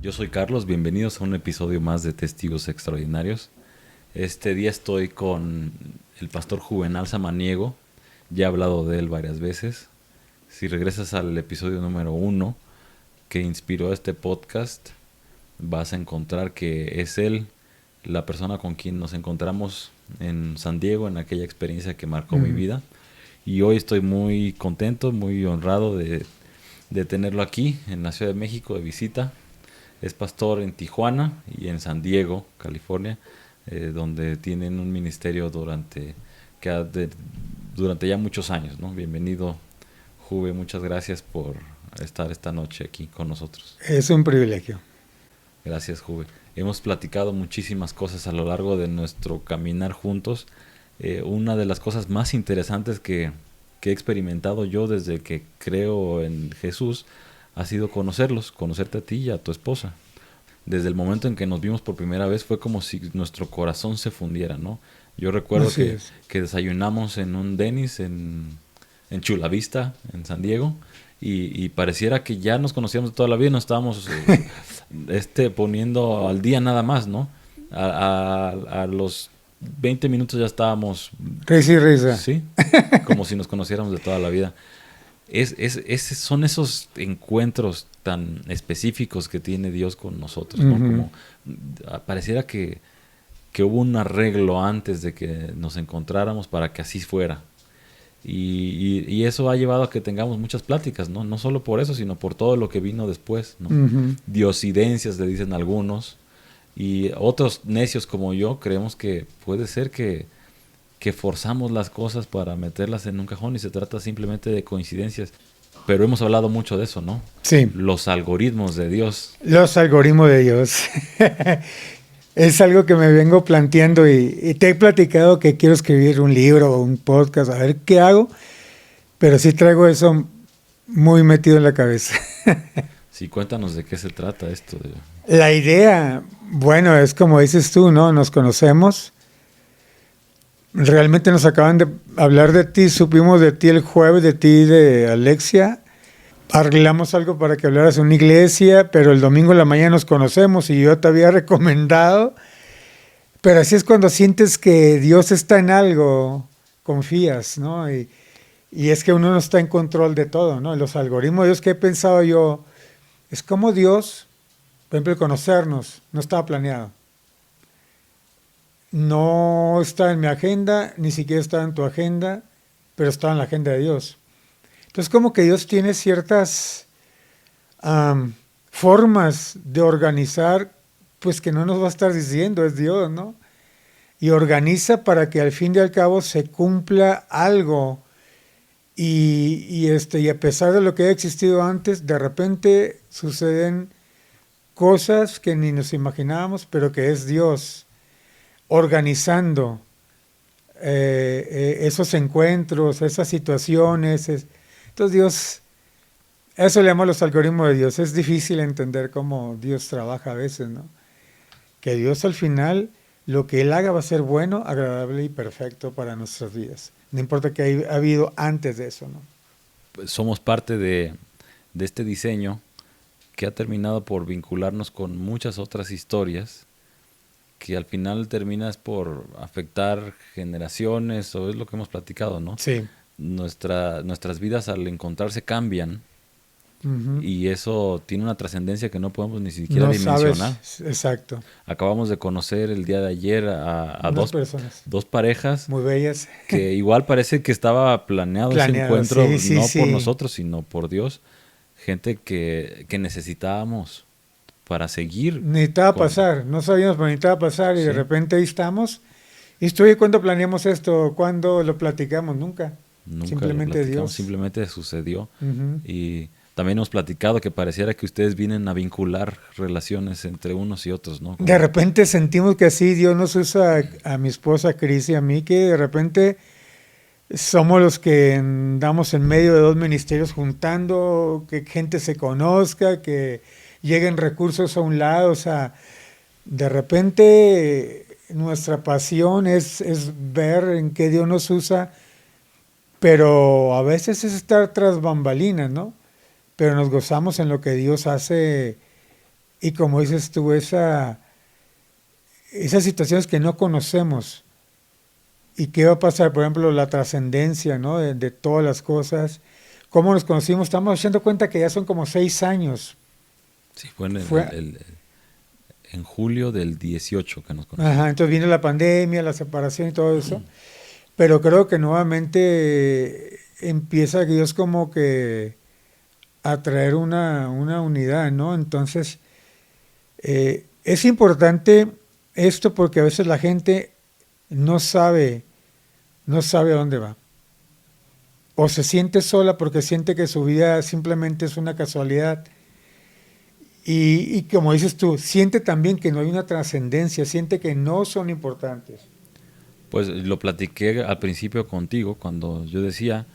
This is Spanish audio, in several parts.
Yo soy Carlos, bienvenidos a un episodio más de Testigos Extraordinarios. Este día estoy con el pastor Juvenal Samaniego, ya he hablado de él varias veces. Si regresas al episodio número 1 que inspiró este podcast, vas a encontrar que es él la persona con quien nos encontramos en San Diego, en aquella experiencia que marcó mi vida. Y hoy estoy muy contento, muy honrado de tenerlo aquí en la Ciudad de México de visita. Es pastor en Tijuana y en San Diego, California, donde tienen un ministerio durante ya muchos años, ¿no? Bienvenido, Juve, muchas gracias por estar esta noche aquí con nosotros. Es un privilegio. Gracias, Juve. Hemos platicado muchísimas cosas a lo largo de nuestro caminar juntos. Una de las cosas más interesantes que he experimentado yo desde que creo en Jesús ha sido conocerte a ti y a tu esposa. Desde el momento en que nos vimos por primera vez fue como si nuestro corazón se fundiera, ¿no? Yo recuerdo Así es. que desayunamos en un Denny's en Chula Vista, en San Diego, y pareciera que ya nos conocíamos de toda la vida, nos estábamos poniendo al día nada más, ¿no? A los 20 minutos ya estábamos, Risa y risa. sí, como si nos conociéramos de toda la vida. Son esos encuentros tan específicos que tiene Dios con nosotros, ¿no? Como pareciera que hubo un arreglo antes de que nos encontráramos para que así fuera. Y eso ha llevado a que tengamos muchas pláticas, ¿no? No solo por eso, sino por todo lo que vino después, ¿no? Diosidencias, le dicen algunos. Y otros necios como yo creemos que puede ser que forzamos las cosas para meterlas en un cajón y se trata simplemente de coincidencias. Pero hemos hablado mucho de eso, ¿no? Sí, Los algoritmos de Dios. los algoritmos de Dios. Es algo que me vengo planteando y te he platicado que quiero escribir un libro o un podcast, a ver qué hago, pero sí traigo eso muy metido en la cabeza. Sí, cuéntanos de qué se trata esto. La idea, bueno, es como dices tú, ¿no? Nos conocemos. Realmente nos acaban de hablar de ti, supimos de ti el jueves, de ti, de Alexia. Arreglamos algo para que hablaras en una iglesia, pero el domingo en la mañana nos conocemos y yo te había recomendado. Pero así es cuando sientes que Dios está en algo, confías, ¿no? Y es que uno no está en control de todo, ¿no? Los algoritmos de Dios que he pensado yo, es como Dios, por ejemplo, el conocernos, no estaba planeado. No está en mi agenda, ni siquiera está en tu agenda, pero está en la agenda de Dios. Entonces, como que Dios tiene ciertas formas de organizar, pues que no nos va a estar diciendo, es Dios, ¿no? Y organiza para que al fin y al cabo se cumpla algo. Y a pesar de lo que haya existido antes, de repente suceden cosas que ni nos imaginábamos, pero que es Dios organizando esos encuentros, esas situaciones. Entonces Dios, eso le llamo los algoritmos de Dios. Es difícil entender cómo Dios trabaja a veces, ¿no? Que Dios al final, lo que Él haga va a ser bueno, agradable y perfecto para nuestras vidas. No importa que haya habido antes de eso, ¿no? Somos parte de este diseño que ha terminado por vincularnos con muchas otras historias que al final terminas por afectar generaciones, o es lo que hemos platicado, ¿no? Sí. Nuestras vidas al encontrarse cambian y eso tiene una trascendencia que no podemos ni siquiera No dimensionar. sabes, exacto. Acabamos de conocer el día de ayer a Unas personas dos parejas muy bellas. que igual parece que estaba planeado ese Planeado, encuentro, sí, sí, no por sí. nosotros, sino por Dios. Gente que necesitábamos para seguir. Necesitaba pasar, no sabíamos, pero necesitaba pasar y de Sí. repente ahí estamos. Y estoy, ¿cuándo planeamos esto? ¿Cuándo lo platicamos? Nunca. Nunca lo Simplemente platicamos, Dios. simplemente sucedió. Ujú. Y también hemos platicado que pareciera que ustedes vienen a vincular relaciones entre unos y otros, ¿no? De repente sentimos que así Dios nos usa a mi esposa Cris y a mí, que de repente somos los que andamos en medio de dos ministerios juntando, que gente se conozca, que lleguen recursos a un lado. O sea, de repente nuestra pasión es ver en qué Dios nos usa, pero a veces es estar tras bambalinas, ¿no? Pero nos gozamos en lo que Dios hace y como dices tú, esas situaciones que no conocemos y qué va a pasar, por ejemplo, la trascendencia, ¿no? De todas las cosas, cómo nos conocimos, estamos dando cuenta que ya son como 6 años. Sí, fue Fue, en julio del 18 que nos conocimos. ajá, entonces viene la pandemia, la separación y todo eso, pero creo que nuevamente empieza Dios como que a traer una unidad, ¿no? Entonces, es importante esto porque a veces la gente no sabe, no sabe a dónde va. O se siente sola porque siente que su vida simplemente es una casualidad. Y como dices tú, siente también que no hay una trascendencia, siente que no son importantes. Pues lo platiqué al principio contigo cuando yo decía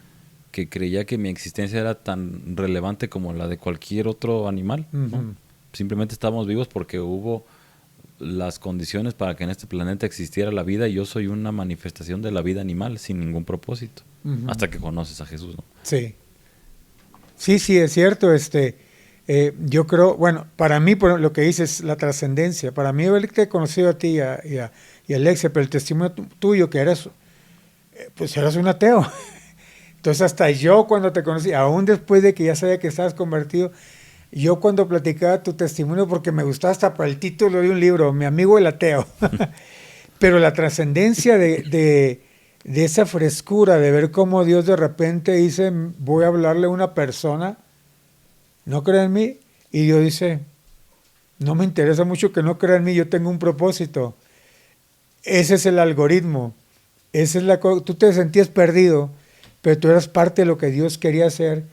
que creía que mi existencia era tan relevante como la de cualquier otro animal, ¿no? Ujú, Simplemente estamos vivos porque hubo las condiciones para que en este planeta existiera la vida y yo soy una manifestación de la vida animal sin ningún propósito, ujú. hasta que conoces a Jesús, ¿no? Sí, sí, sí, es cierto. Yo creo, bueno, para mí por lo que dices, la trascendencia, para mí haberte conocido a ti y a Alexia, pero el testimonio tuyo que eras, pues eras un ateo. Entonces hasta yo cuando te conocí, aún después de que ya sabía que estabas convertido, yo cuando platicaba tu testimonio, porque me gustaba hasta para el título de un libro, Mi amigo el ateo, pero la trascendencia de esa frescura, de ver cómo Dios de repente dice, voy a hablarle a una persona, no crea en mí, y Dios dice, no me interesa mucho que no crea en mí, yo tengo un propósito. Ese es el algoritmo, esa es tú te sentías perdido, pero tú eras parte de lo que Dios quería hacer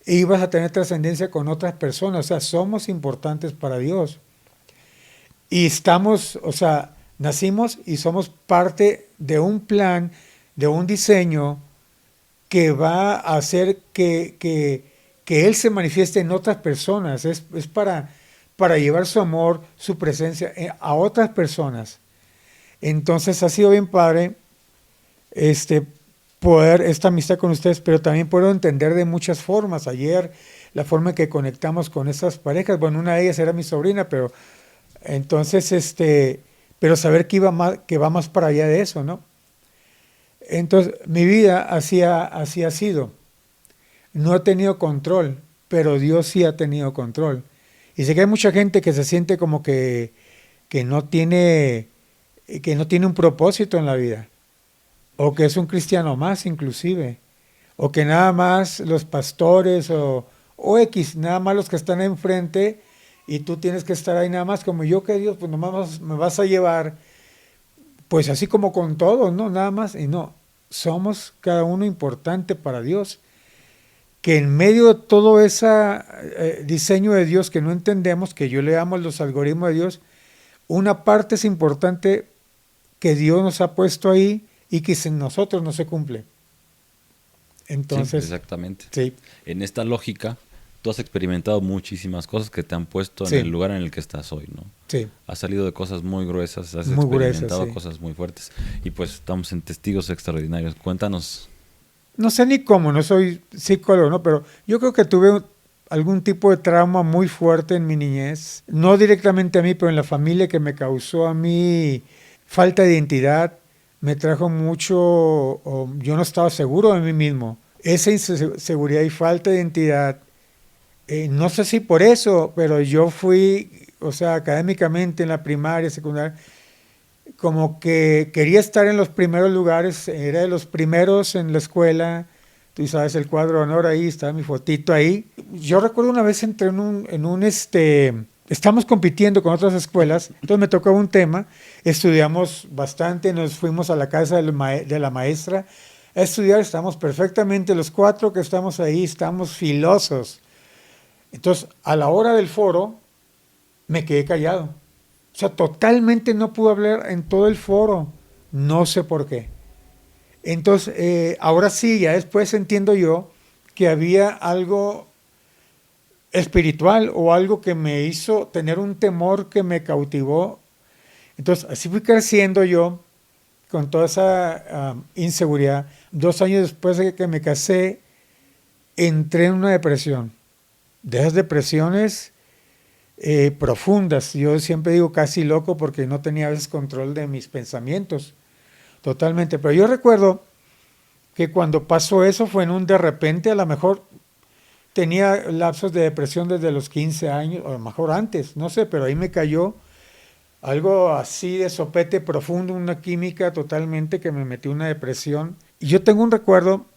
e ibas a tener trascendencia con otras personas, o sea, somos importantes para Dios. Y estamos, o sea, nacimos y somos parte de un plan, de un diseño que va a hacer que Él se manifieste en otras personas. Es para llevar su amor, su presencia a otras personas. Entonces ha sido bien padre este, poder esta amistad con ustedes, pero también puedo entender de muchas formas. Ayer, la forma en que conectamos con esas parejas, bueno, una de ellas era mi sobrina, pero entonces, pero saber que va más para allá de eso, ¿no? Entonces, mi vida así ha sido. No he tenido control, pero Dios sí ha tenido control. Y sé que hay mucha gente que se siente como que no tiene, que no tiene un propósito en la vida, o que es un cristiano más inclusive, o que nada más los pastores o X, nada más los que están enfrente y tú tienes que estar ahí nada más como yo que Dios, pues nomás me vas a llevar, pues así como con todos, ¿no? Nada más, y no, somos cada uno importante para Dios, que en medio de todo ese diseño de Dios que no entendemos, que yo le llamo los algoritmos de Dios, una parte es importante que Dios nos ha puesto ahí y que sin nosotros no se cumple. Sí, Entonces, exactamente. sí, En esta lógica, tú has experimentado muchísimas cosas que te han puesto en el sí, lugar en el que estás hoy, ¿no? sí, Has salido de cosas muy gruesas, has muy gruesa, experimentado sí. cosas muy fuertes y pues estamos en testigos extraordinarios. Cuéntanos. No sé ni cómo, no soy psicólogo, ¿no? Pero yo creo que tuve algún tipo de trauma muy fuerte en mi niñez, no directamente a mí, pero en la familia que me causó a mí falta de identidad, me trajo mucho, o yo no estaba seguro de mí mismo. Esa inseguridad y falta de identidad, no sé si por eso, pero yo fui, o sea, académicamente en la primaria, secundaria, como que quería estar en los primeros lugares, era de los primeros en la escuela, tú sabes el cuadro de honor ahí, está mi fotito ahí. Yo recuerdo una vez entré estamos compitiendo con otras escuelas, entonces me tocó un tema, estudiamos bastante, nos fuimos a la casa de la maestra a estudiar, estamos perfectamente, los cuatro que estamos ahí, estamos filosos. Entonces, a la hora del foro, me quedé callado. O sea, totalmente no pude hablar en todo el foro. No sé por qué. Entonces, ahora sí, ya después entiendo yo que había algo espiritual o algo que me hizo tener un temor que me cautivó. Entonces, así fui creciendo yo con toda esa inseguridad. 2 años después de que me casé, entré en una depresión. De esas depresiones profundas. Yo siempre digo casi loco porque no tenía a veces control de mis pensamientos totalmente. Pero yo recuerdo que cuando pasó eso fue en un de repente, a lo mejor tenía lapsos de depresión desde los 15 años, o a lo mejor antes, no sé, pero ahí me cayó algo así de sopete profundo, una química totalmente que me metió en una depresión. Y yo tengo un recuerdo,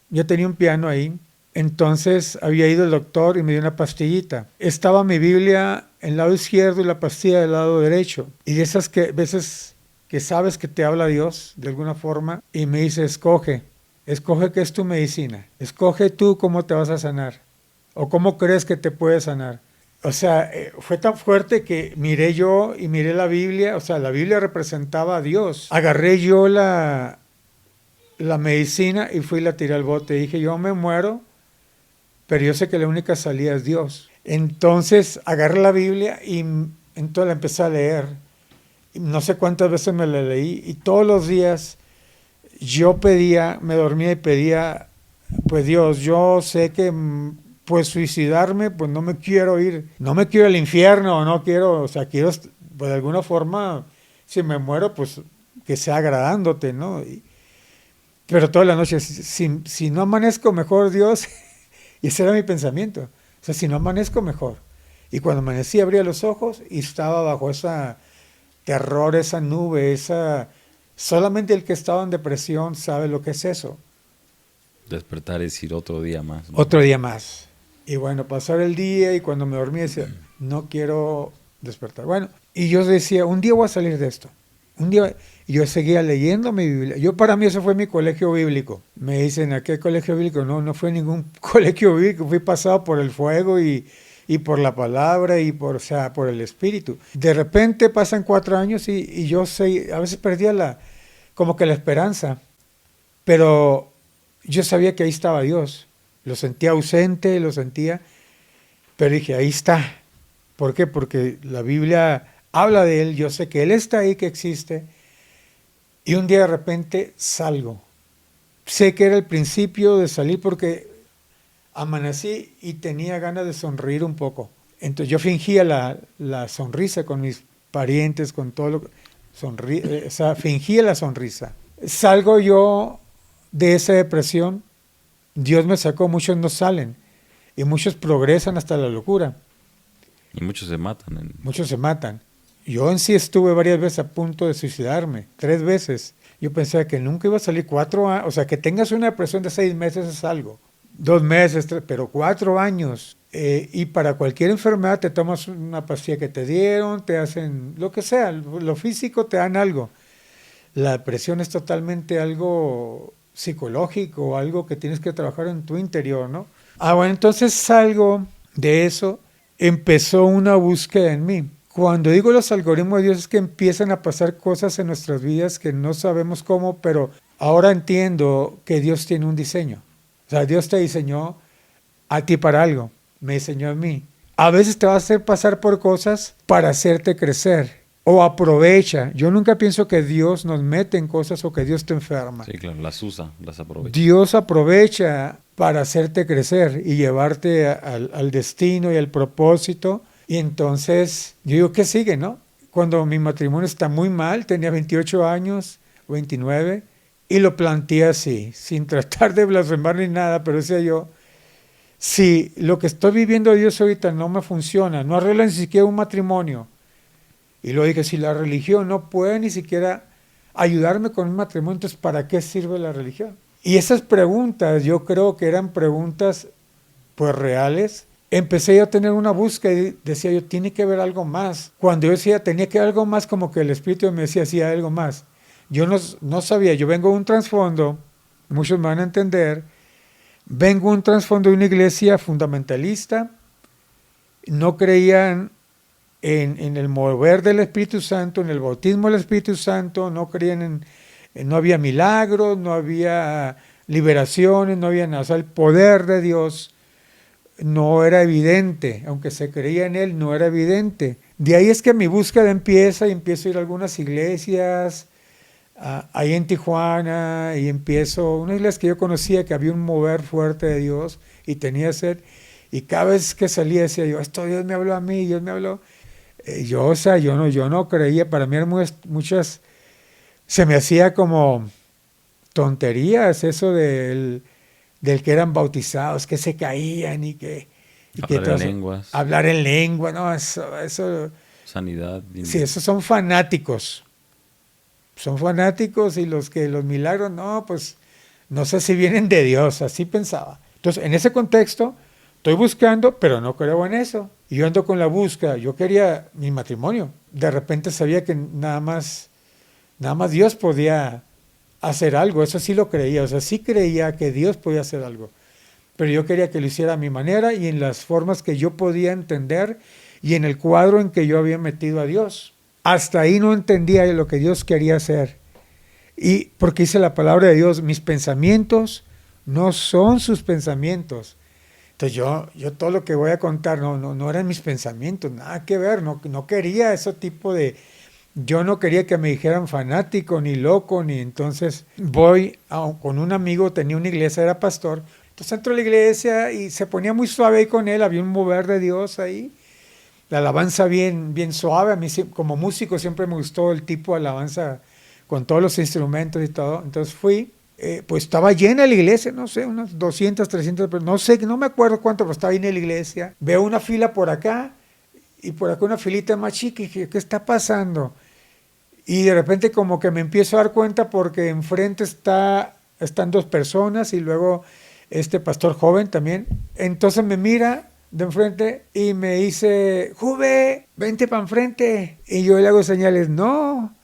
yo tenía un piano ahí, entonces había ido el doctor y me dio una pastillita. Estaba mi Biblia en el lado izquierdo y la pastilla del lado derecho. Y de esas que veces que sabes que te habla Dios de alguna forma y me dice, escoge qué es tu medicina, escoge tú cómo te vas a sanar o cómo crees que te puedes sanar. O sea, fue tan fuerte que miré yo y miré la Biblia, o sea, la Biblia representaba a Dios. Agarré yo la medicina y fui y la tiré al bote. Dije, yo me muero, pero yo sé que la única salida es Dios. Entonces agarré la Biblia y entonces la empecé a leer. Y no sé cuántas veces me la leí y todos los días yo pedía, me dormía y pedía, pues Dios, yo sé que pues suicidarme, pues no me quiero ir, no me quiero al infierno, no quiero, o sea, quiero, pues de alguna forma, si me muero, pues que sea agradándote, ¿no? Pero toda la noche, si no amanezco mejor, Dios, y ese era mi pensamiento, o sea, si no amanezco mejor. Y cuando amanecí, abría los ojos y estaba bajo esa terror, esa nube, esa... Solamente el que estaba en depresión sabe lo que es eso. Despertar y decir otro día más, ¿no? Otro día más. Y bueno, pasar el día y cuando me dormí decía, no quiero despertar. Bueno, y yo decía, un día voy a salir de esto. Un día, y yo seguía leyendo mi Biblia. Yo para mí eso fue mi colegio bíblico. Me dicen, ¿a qué colegio bíblico? No, no fue ningún colegio bíblico. Fui pasado por el fuego y por la palabra y por, o sea, por el espíritu. De repente pasan 4 años y yo sé, a veces perdía como que la esperanza. Pero yo sabía que ahí estaba Dios. Lo sentía ausente, lo sentía, pero dije, ahí está. ¿Por qué? Porque la Biblia habla de Él, yo sé que Él está ahí, que existe, y un día de repente salgo. Sé que era el principio de salir porque amanecí y tenía ganas de sonreír un poco. Entonces yo fingía la sonrisa con mis parientes, con todo lo que... o sea, fingía la sonrisa. Salgo yo de esa depresión, Dios me sacó, muchos no salen y muchos progresan hasta la locura. Y muchos se matan. Muchos se matan. Yo en sí estuve varias veces a punto de suicidarme, 3 veces. Yo pensaba que nunca iba a salir 4 años, o sea, que tengas una depresión de 6 meses es algo, 2 meses, 3, pero 4 años. Y para cualquier enfermedad te tomas una pastilla que te dieron, te hacen lo que sea, lo físico te dan algo. La depresión es totalmente algo psicológico, algo que tienes que trabajar en tu interior, ¿no? Bueno, entonces salgo de eso, empezó una búsqueda en mí. Cuando digo los algoritmos de Dios es que empiezan a pasar cosas en nuestras vidas que no sabemos cómo, pero ahora entiendo que Dios tiene un diseño. O sea, Dios te diseñó a ti para algo, me diseñó a mí. A veces te va a hacer pasar por cosas para hacerte crecer. O aprovecha. Yo nunca pienso que Dios nos mete en cosas o que Dios te enferma. Sí, claro, las usa, las aprovecha. Dios aprovecha para hacerte crecer y llevarte al destino y al propósito. Y entonces, yo digo, ¿qué sigue, no? Cuando mi matrimonio está muy mal, tenía 28 años, 29, y lo planteé así, sin tratar de blasfemar ni nada, pero decía yo, si lo que estoy viviendo Dios ahorita no me funciona, no arregla ni siquiera un matrimonio, y luego dije, si la religión no puede ni siquiera ayudarme con un matrimonio, entonces ¿para qué sirve la religión? Y esas preguntas, yo creo que eran preguntas pues reales. Empecé yo a tener una búsqueda y decía yo, tiene que haber algo más. Cuando yo decía, tenía que haber algo más, como que el Espíritu me decía, sí, hay algo más. Yo no sabía, yo vengo de un trasfondo, muchos me van a entender, vengo de un trasfondo de una iglesia fundamentalista, no creían en el mover del Espíritu Santo, en el bautismo del Espíritu Santo, no creían no había milagros, no había liberaciones, no había nada. O sea, el poder de Dios no era evidente, aunque se creía en Él, no era evidente. De ahí es que mi búsqueda empieza y empiezo a ir a algunas iglesias, ahí en Tijuana, y empiezo, una iglesia que yo conocía que había un mover fuerte de Dios y tenía sed. Y cada vez que salía decía yo, esto Dios me habló a mí, Dios me habló. Yo no creía, para mí eran muchas, se me hacía como tonterías eso del que eran bautizados, que se caían y que Hablar en lenguas. hablar en lengua, no, eso Sanidad. sí, esos son fanáticos. Son fanáticos y los milagros, no, pues no sé si vienen de Dios, así pensaba. Entonces, en ese contexto, estoy buscando, pero no creo en eso. Y yo ando con la búsqueda, yo quería mi matrimonio. De repente sabía que nada más Dios podía hacer algo, eso sí lo creía, o sea, sí creía que Dios podía hacer algo. Pero yo quería que lo hiciera a mi manera y en las formas que yo podía entender y en el cuadro en que yo había metido a Dios. Hasta ahí no entendía lo que Dios quería hacer. Y porque dice la palabra de Dios, mis pensamientos no son sus pensamientos. Entonces yo todo lo que voy a contar no eran mis pensamientos, nada que ver, no quería ese tipo de... Yo no quería que me dijeran fanático, ni loco, ni entonces con un amigo, tenía una iglesia, era pastor. Entonces entro a la iglesia y se ponía muy suave ahí con él, había un mover de Dios ahí. La alabanza bien suave, a mí como músico siempre me gustó el tipo de alabanza con todos los instrumentos y todo. Entonces fui, pues estaba llena la iglesia, no sé, unas 200, 300, no sé, no me acuerdo cuánto, pero estaba llena la iglesia. Veo una fila por acá y por acá una filita más chica y dije, ¿qué está pasando? Y de repente como que me empiezo a dar cuenta porque enfrente están dos personas y luego este pastor joven también. Entonces me mira de enfrente y me dice, Juve, vente para enfrente. Y yo le hago señales, no.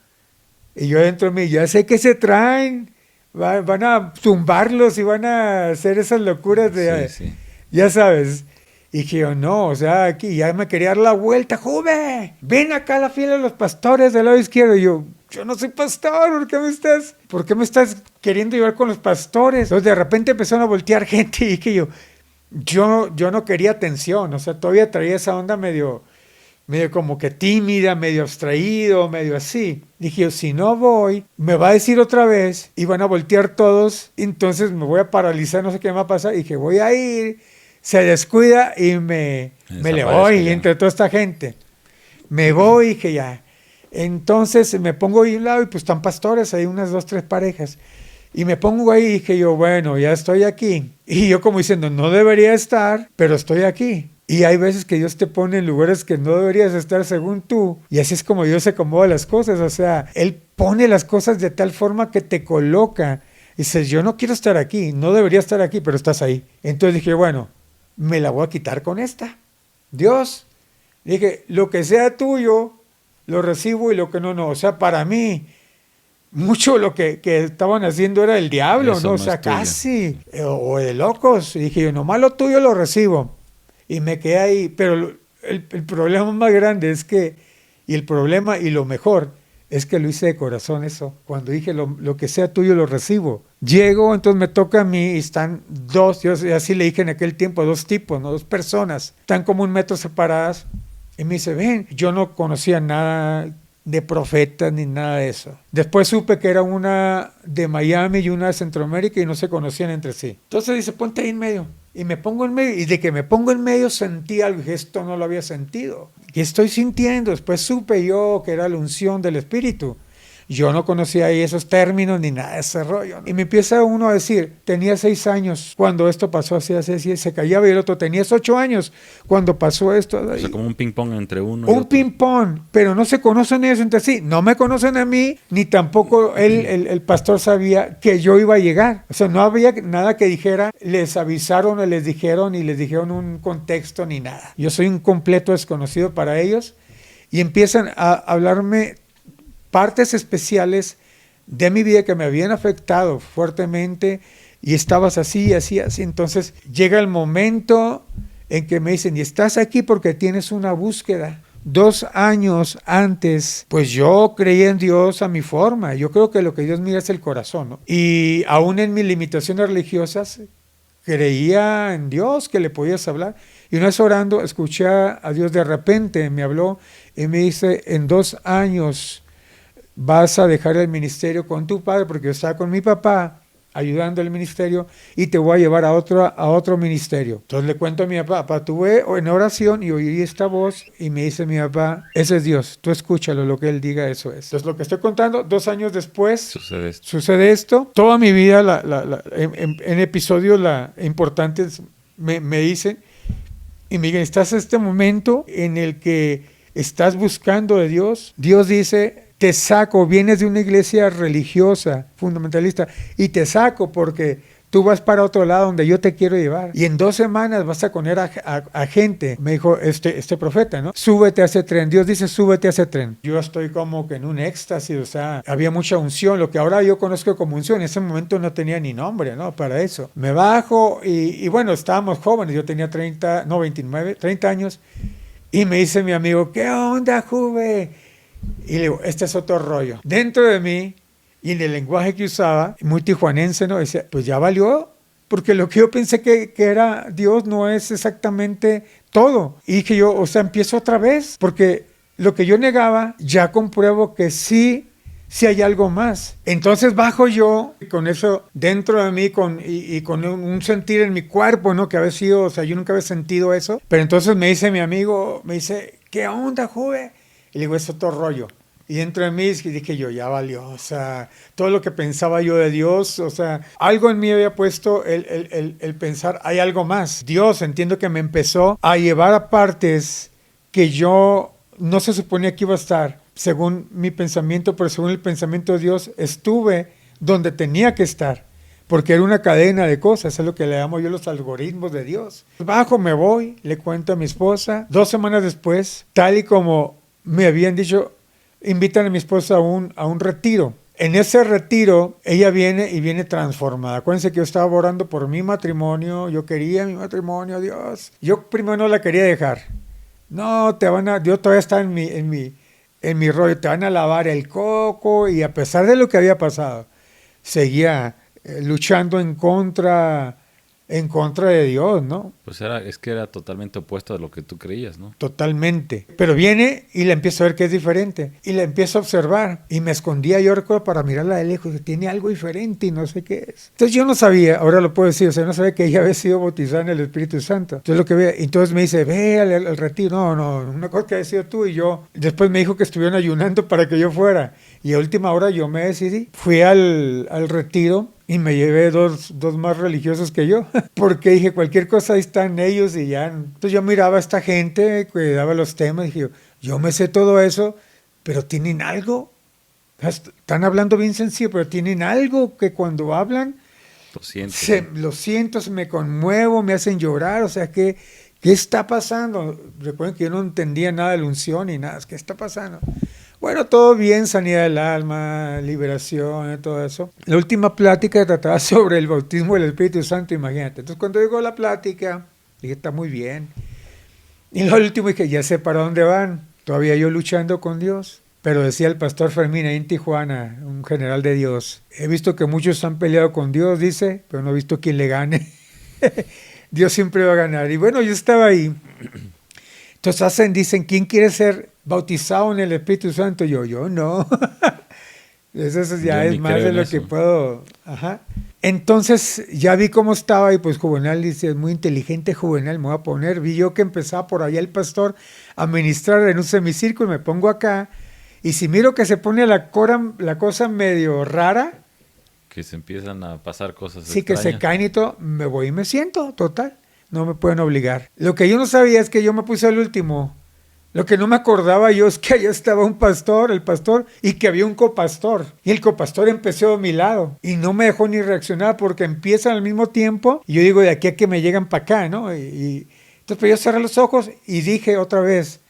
Y yo dentro de mí, ya sé que se traen, van a tumbarlos y van a hacer esas locuras de, Sí, sí. ya sabes. Y dije yo, no, o sea, aquí ya me quería dar la vuelta, Juve, ven acá a la fila de los pastores del lado izquierdo. Y yo no soy pastor, ¿por qué me estás queriendo llevar con los pastores? Entonces de repente empezaron a voltear gente y dije yo no quería atención, o sea, todavía traía esa onda medio como que tímida, medio abstraído, medio así. Dije yo, si no voy, me va a decir otra vez y van a voltear todos, entonces me voy a paralizar, no sé qué me va a pasar. Y dije, voy a ir, se descuida y me le voy ya. entre toda esta gente. Me voy y dije ya. Entonces me pongo ahí a un lado y pues están pastores, hay unas 2, 3 parejas. Y me pongo ahí y dije yo, bueno, ya estoy aquí. Y yo como diciendo, no debería estar, pero estoy aquí. Y hay veces que Dios te pone en lugares que no deberías estar según tú. Y así es como Dios se acomoda las cosas. O sea, Él pone las cosas de tal forma que te coloca. Y dices, yo no quiero estar aquí, no debería estar aquí, pero estás ahí. Entonces dije, bueno, me la voy a quitar con esta. Dios, dije, lo que sea tuyo, lo recibo y lo que no. O sea, para mí, mucho lo que estaban haciendo era el diablo, Eso ¿no? O no sea, es tuyo. casi, o de locos. Y dije, yo, nomás lo tuyo lo recibo. Y me quedé ahí, pero el problema más grande es que, y el problema y lo mejor, es que lo hice de corazón eso. Cuando dije, lo que sea tuyo lo recibo. Llego, entonces me toca a mí y están dos, yo así le dije en aquel tiempo, 2 tipos, ¿no? 2 personas, están como 1 metro separadas. Y me dice, ven, yo no conocía nada de profetas ni nada de eso. Después supe que era una de Miami y una de Centroamérica y no se conocían entre sí. Entonces dice, ponte ahí en medio. Y me pongo en medio, y de que me pongo en medio sentí algo, y esto no lo había sentido. ¿Qué estoy sintiendo? Después supe yo que era la unción del Espíritu. Yo no conocía ahí esos términos ni nada de ese rollo, ¿no? Y me empieza uno a decir, tenía 6 años cuando esto pasó, así, se callaba, y el otro, tenías 8 años cuando pasó esto. O sea, como un ping-pong entre uno y Un otro. ping-pong, pero no se conocen ellos entre sí. No me conocen a mí, ni tampoco el pastor sabía que yo iba a llegar. O sea, no había nada que dijera, les avisaron o les dijeron y les dijeron un contexto ni nada. Yo soy un completo desconocido para ellos y empiezan a hablarme partes especiales de mi vida que me habían afectado fuertemente y estabas así, así, así. Entonces llega el momento en que me dicen, y estás aquí porque tienes una búsqueda. 2 años antes, pues yo creía en Dios a mi forma. Yo creo que lo que Dios mira es el corazón, ¿no? Y aún en mis limitaciones religiosas, creía en Dios, que le podías hablar. Y una vez orando, escuché a Dios de repente, me habló y me dice, en 2 años vas a dejar el ministerio con tu padre, porque yo estaba con mi papá ayudando al ministerio y te voy a llevar a otro ministerio. Entonces le cuento a mi papá, tuve en oración y oí esta voz y me dice mi papá, ese es Dios, tú escúchalo, lo que él diga, eso es. Entonces lo que estoy contando, 2 años después sucede esto. Toda mi vida en episodios importantes me dicen y me dicen, estás en este momento en el que estás buscando de Dios. Dios dice, te saco, vienes de una iglesia religiosa, fundamentalista, y te saco porque tú vas para otro lado donde yo te quiero llevar. Y en 2 semanas vas a poner a gente, me dijo este profeta, ¿no? Súbete a ese tren. Dios dice, súbete a ese tren. Yo estoy como que en un éxtasis, o sea, había mucha unción, lo que ahora yo conozco como unción. En ese momento no tenía ni nombre, ¿no? Para eso. Me bajo y bueno, estábamos jóvenes, yo tenía 30 años. Y me dice mi amigo, ¿qué onda, Juve? Y le digo, este es otro rollo. Dentro de mí, y en el lenguaje que usaba, muy tijuanense, ¿no? Decía, pues ya valió, porque lo que yo pensé que era Dios no es exactamente todo. Y dije yo, o sea, empiezo otra vez, porque lo que yo negaba, ya compruebo que sí hay algo más. Entonces bajo yo, con eso dentro de mí, y con un sentir en mi cuerpo, ¿no? Que había sido, o sea, yo nunca había sentido eso. Pero entonces me dice mi amigo, me dice, ¿qué onda, Juve? Y le digo, es otro rollo. Y dentro de mí dije yo, ya valió, o sea, todo lo que pensaba yo de Dios, o sea, algo en mí había puesto el pensar, hay algo más. Dios, entiendo que me empezó a llevar a partes que yo no se suponía que iba a estar, según mi pensamiento, pero según el pensamiento de Dios, estuve donde tenía que estar, porque era una cadena de cosas, es lo que le llamo yo los algoritmos de Dios. Bajo, me voy, le cuento a mi esposa, 2 semanas después, tal y como me habían dicho, invitan a mi esposa a un retiro. En ese retiro, ella viene transformada. Acuérdense que yo estaba orando por mi matrimonio, yo quería mi matrimonio, Dios. Yo primero no la quería dejar. No, Dios todavía está en mi rollo, te van a lavar el coco, y a pesar de lo que había pasado, seguía luchando en contra de Dios, ¿no? Pues es que era totalmente opuesto a lo que tú creías, ¿no? Totalmente. Pero viene y la empiezo a ver que es diferente. Y la empiezo a observar. Y me escondía, yo recuerdo, para mirarla de lejos, que tiene algo diferente y no sé qué es. Entonces yo no sabía, ahora lo puedo decir, o sea, no sabía que ella había sido bautizada en el Espíritu Santo. Entonces lo que veía, entonces me dice, ve al retiro. No, una cosa que había sido tú y yo. Después me dijo que estuvieron ayunando para que yo fuera. Y a última hora yo me decidí. Fui al retiro. Y me llevé dos más religiosos que yo, porque dije, cualquier cosa ahí están ellos y ya. Entonces yo miraba a esta gente que daba los temas y dije, yo me sé todo eso, pero tienen algo. Están hablando bien sencillo, pero tienen algo que cuando hablan, lo siento, me conmuevo, me hacen llorar. O sea, ¿qué está pasando? Recuerden que yo no entendía nada de la unción ni nada. ¿Qué está pasando? Bueno, todo bien, sanidad del alma, liberación, todo eso. La última plática trataba sobre el bautismo del Espíritu Santo, imagínate. Entonces, cuando llegó la plática, dije, está muy bien. Y lo último dije, ya sé para dónde van. Todavía yo luchando con Dios. Pero decía el pastor Fermín ahí en Tijuana, un general de Dios, he visto que muchos han peleado con Dios, dice, pero no he visto quién le gane. Dios siempre va a ganar. Y bueno, yo estaba ahí. Entonces dicen, ¿quién quiere ser bautizado en el Espíritu Santo? Yo no. Eso ya es más de lo que puedo. Ajá. Entonces ya vi cómo estaba y pues Juvenal dice, es muy inteligente Juvenal, me voy a poner. Vi yo que empezaba por allá el pastor a ministrar en un semicírculo y me pongo acá. Y si miro que se pone la cosa medio rara. Que se empiezan a pasar cosas sí, extrañas. Que se caen y todo, me voy y me siento, total. No me pueden obligar. Lo que yo no sabía es que yo me puse al último. Lo que no me acordaba yo es que allá estaba el pastor, y que había un copastor. Y el copastor empezó a mi lado. Y no me dejó ni reaccionar porque empiezan al mismo tiempo. Y yo digo, de aquí a que me llegan para acá, ¿no? Entonces pues yo cerré los ojos y dije otra vez,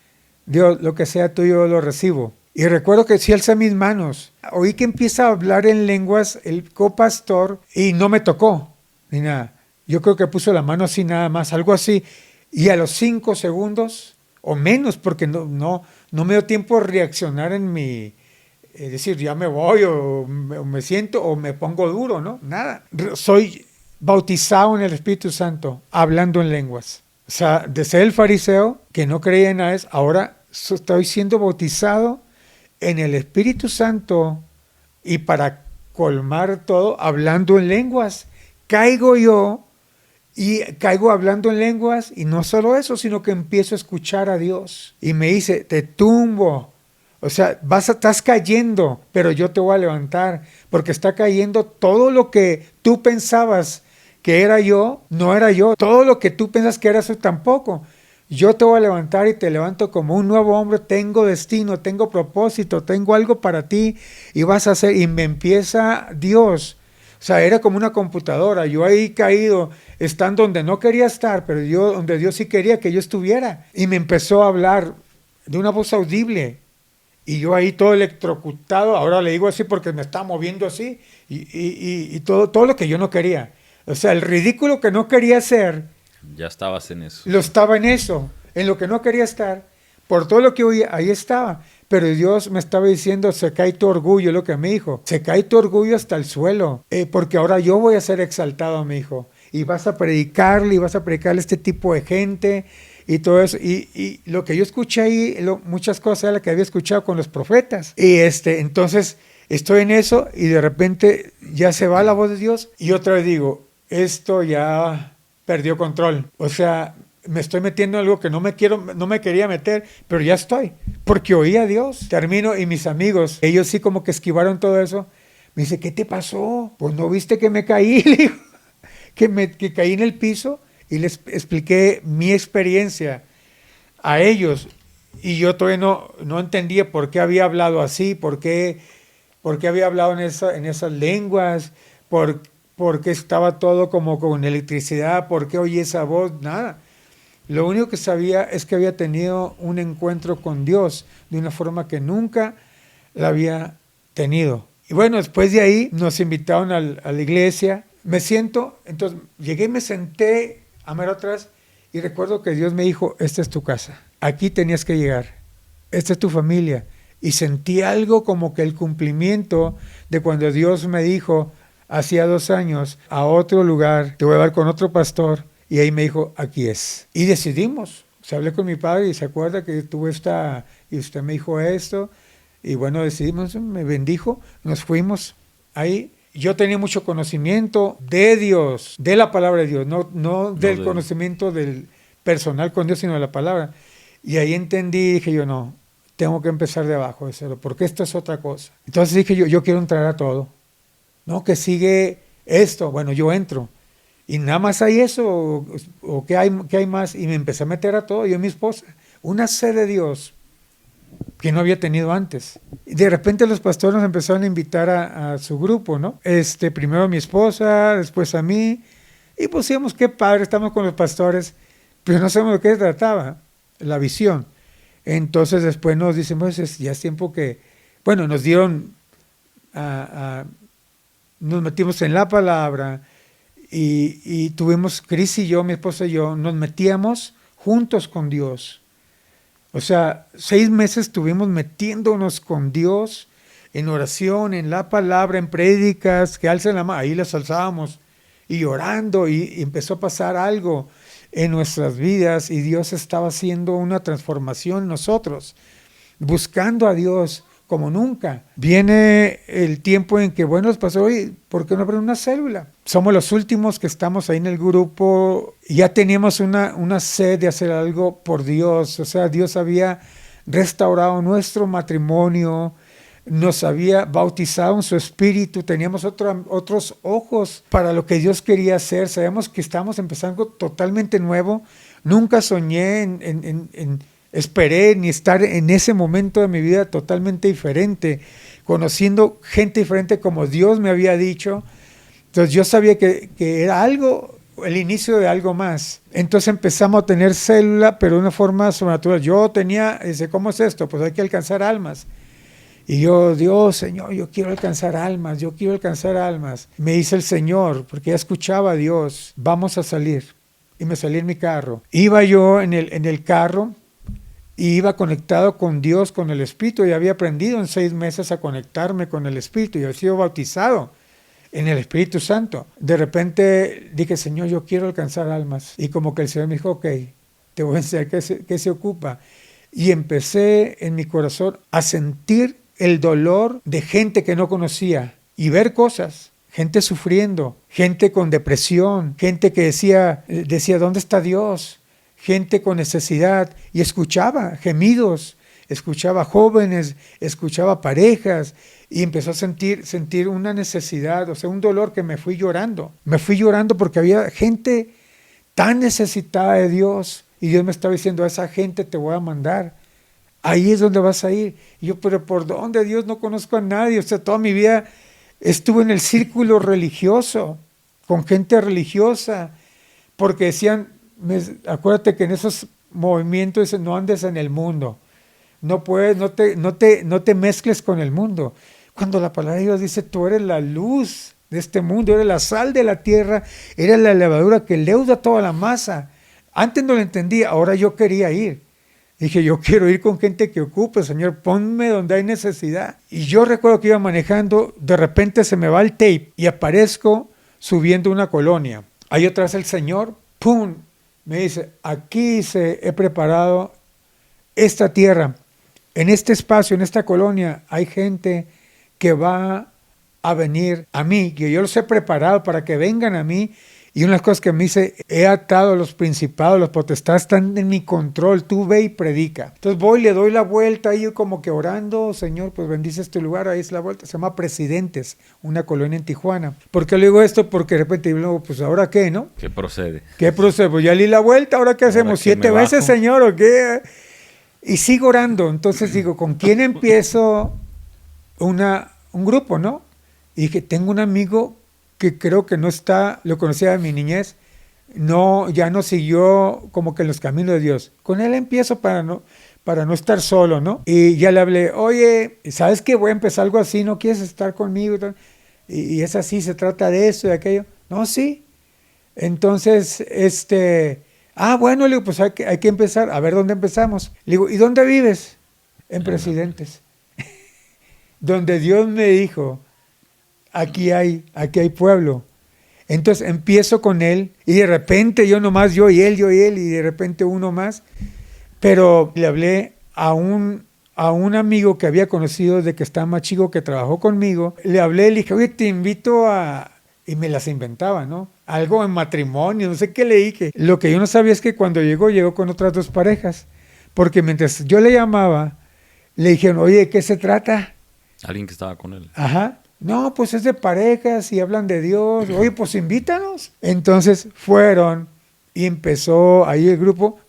Dios, lo que sea tuyo lo recibo. Y recuerdo que sí alcé mis manos. Oí que empieza a hablar en lenguas el copastor y no me tocó, ni nada. Yo creo que puso la mano así nada más, algo así. Y a los 5 segundos, o menos, porque no me dio tiempo de reaccionar en mi... Es decir, ya me voy, o me siento, o me pongo duro, ¿no? Nada. Soy bautizado en el Espíritu Santo, hablando en lenguas. O sea, de ser el fariseo, que no creía en nada, ahora estoy siendo bautizado en el Espíritu Santo, y para colmar todo hablando en lenguas. Caigo yo y caigo hablando en lenguas y no solo eso, sino que empiezo a escuchar a Dios. Y me dice, te tumbo. O sea, estás cayendo, pero yo te voy a levantar, porque está cayendo todo lo que tú pensabas que era yo, no era yo. Todo lo que tú piensas que era eso tampoco. Yo te voy a levantar y te levanto como un nuevo hombre. Tengo destino, tengo propósito, tengo algo para ti y vas a hacer. Y me empieza Dios. O sea, era como una computadora. Yo ahí caído, estando donde no quería estar, pero donde Dios sí quería que yo estuviera. Y me empezó a hablar de una voz audible. Y yo ahí todo electrocutado, ahora le digo así porque me estaba moviendo así, y todo lo que yo no quería. O sea, el ridículo que no quería hacer, Ya estabas en eso. lo estaba en eso, en lo que no quería estar. Por todo lo que oía, ahí estaba. Pero Dios me estaba diciendo, se cae tu orgullo, lo que me dijo. Se cae tu orgullo hasta el suelo, porque ahora yo voy a ser exaltado, me dijo. Y vas a predicarle a este tipo de gente y todo eso. Y lo que yo escuché ahí, muchas cosas era las que había escuchado con los profetas. Y entonces estoy en eso y de repente ya se va la voz de Dios y otra vez digo, esto ya perdió control. O sea, me estoy metiendo en algo que no me quería meter, pero ya estoy, porque oí a Dios. Termino y mis amigos, ellos sí como que esquivaron todo eso. Me dice, ¿qué te pasó? Pues no viste que me caí, le digo, que caí en el piso. Y les expliqué mi experiencia a ellos. Y yo todavía no entendía por qué había hablado así, por qué había hablado en esas lenguas, por qué estaba todo como con electricidad, por qué oí esa voz, nada. Lo único que sabía es que había tenido un encuentro con Dios de una forma que nunca la había tenido. Y bueno, después de ahí nos invitaron a la iglesia. Me siento, entonces llegué y me senté a mero atrás y recuerdo que Dios me dijo, esta es tu casa, aquí tenías que llegar, esta es tu familia. Y sentí algo como que el cumplimiento de cuando Dios me dijo, hacía 2 años, a otro lugar, te voy a llevar con otro pastor, y ahí me dijo, aquí es. Y decidimos, hablé con mi padre y se acuerda que tuvo y usted me dijo esto, y bueno, decidimos, me bendijo, nos fuimos ahí. Yo tenía mucho conocimiento de Dios, de la palabra de Dios, no del conocimiento del personal con Dios, sino de la palabra. Y ahí entendí, dije yo, no, tengo que empezar de abajo de cero, porque esto es otra cosa. Entonces dije yo quiero entrar a todo. No, que sigue esto, bueno, yo entro. Y nada más hay eso, o ¿qué hay más? Y me empecé a meter a todo, yo y mi esposa. Una sed de Dios que no había tenido antes. Y de repente los pastores nos empezaron a invitar a su grupo, ¿no? Primero a mi esposa, después a mí, y pues íbamos, qué padre, estamos con los pastores, pero no sabemos de qué se trataba, la visión. Entonces después nos dicen, pues ya es tiempo que, bueno, nos dieron, nos metimos en la palabra y tuvimos, Cris y yo, mi esposa y yo, nos metíamos juntos con Dios. O sea, 6 meses estuvimos metiéndonos con Dios en oración, en la palabra, en prédicas, que alcen la mano, ahí las alzábamos, y orando, y empezó a pasar algo en nuestras vidas, y Dios estaba haciendo una transformación en nosotros, buscando a Dios como nunca. Viene el tiempo en que, bueno, pasó, oye, ¿por qué no abrir una célula? Somos los últimos que estamos ahí en el grupo. Ya teníamos una sed de hacer algo por Dios. O sea, Dios había restaurado nuestro matrimonio, nos había bautizado en su espíritu, teníamos otros ojos para lo que Dios quería hacer. Sabíamos que estábamos empezando totalmente nuevo. Nunca soñé esperé ni estar en ese momento de mi vida totalmente diferente, conociendo gente diferente como Dios me había dicho. Entonces yo sabía que era algo, el inicio de algo más. Entonces empezamos a tener célula, pero de una forma sobrenatural. Yo tenía, dice, ¿cómo es esto? Pues hay que alcanzar almas. Y yo, Dios, Señor, yo quiero alcanzar almas, yo quiero alcanzar almas. Me dice el Señor, porque ya escuchaba a Dios, vamos a salir. Y me salí en mi carro. Iba yo en el carro, y iba conectado con Dios, con el Espíritu, y había aprendido en 6 meses a conectarme con el Espíritu, y había sido bautizado en el Espíritu Santo. De repente dije, Señor, yo quiero alcanzar almas. Y como que el Señor me dijo, ok, te voy a enseñar qué se ocupa. Y empecé en mi corazón a sentir el dolor de gente que no conocía, y ver cosas. Gente sufriendo, gente con depresión, gente que decía, ¿dónde está Dios? Gente con necesidad, y escuchaba gemidos, escuchaba jóvenes, escuchaba parejas, y empezó a sentir una necesidad, o sea, un dolor que me fui llorando. Me fui llorando porque había gente tan necesitada de Dios, y Dios me estaba diciendo, a esa gente te voy a mandar. Ahí es donde vas a ir. Y yo, pero ¿por dónde? Dios, no conozco a nadie. O sea, toda mi vida estuve en el círculo religioso, con gente religiosa, porque decían, acuérdate que en esos movimientos dicen, no andes en el mundo, no puedes, no te mezcles con el mundo. Cuando la palabra de Dios dice, tú eres la luz de este mundo, eres la sal de la tierra, eres la levadura que leuda toda la masa. Antes no lo entendía, ahora yo quería ir. Dije, yo quiero ir con gente que ocupe, Señor, ponme donde hay necesidad. Y yo recuerdo que iba manejando, de repente se me va el tape y aparezco subiendo una colonia. Ahí otra vez el Señor, ¡pum!, me dice, aquí he preparado esta tierra. En este espacio, en esta colonia, hay gente que va a venir a mí, que yo los he preparado para que vengan a mí. Y una de las cosas que me dice, he atado a los principados, los potestades están en mi control, tú ve y predica. Entonces voy, le doy la vuelta ahí como que orando, Señor, pues bendice este lugar, ahí es la vuelta, se llama Presidentes, una colonia en Tijuana. ¿Por qué le digo esto? Porque de repente digo, pues ¿ahora qué, no? ¿Qué procede? ¿Qué procede? Pues ya le di la vuelta, ¿ahora qué hacemos? ¿7 veces, Señor, o qué? Y sigo orando, entonces digo, ¿con quién empiezo un grupo, no? Y dije, tengo un amigo que creo que no está, lo conocía de mi niñez, ya no siguió como que en los caminos de Dios. Con él empiezo para no estar solo, ¿no? Y ya le hablé, oye, ¿sabes qué? Voy a empezar algo así, ¿no quieres estar conmigo? Y es así, se trata de esto y de aquello. No, sí. Entonces, bueno, le digo, pues hay que empezar, a ver dónde empezamos. Le digo, ¿y dónde vives? En Presidentes. Donde Dios me dijo, aquí hay pueblo. Entonces empiezo con él y de repente yo y él y de repente uno más. Pero le hablé a un amigo que había conocido desde que estaba más chico, que trabajó conmigo. Le hablé, le dije, oye, te invito a... Y me las inventaba, ¿no? Algo en matrimonio, no sé qué le dije. Lo que yo no sabía es que cuando llegó con otras 2 parejas. Porque mientras yo le llamaba, le dijeron, oye, ¿de qué se trata? Alguien que estaba con él. Ajá. No, pues es de parejas y hablan de Dios. Oye, pues invítanos. Entonces fueron y empezó ahí el grupo.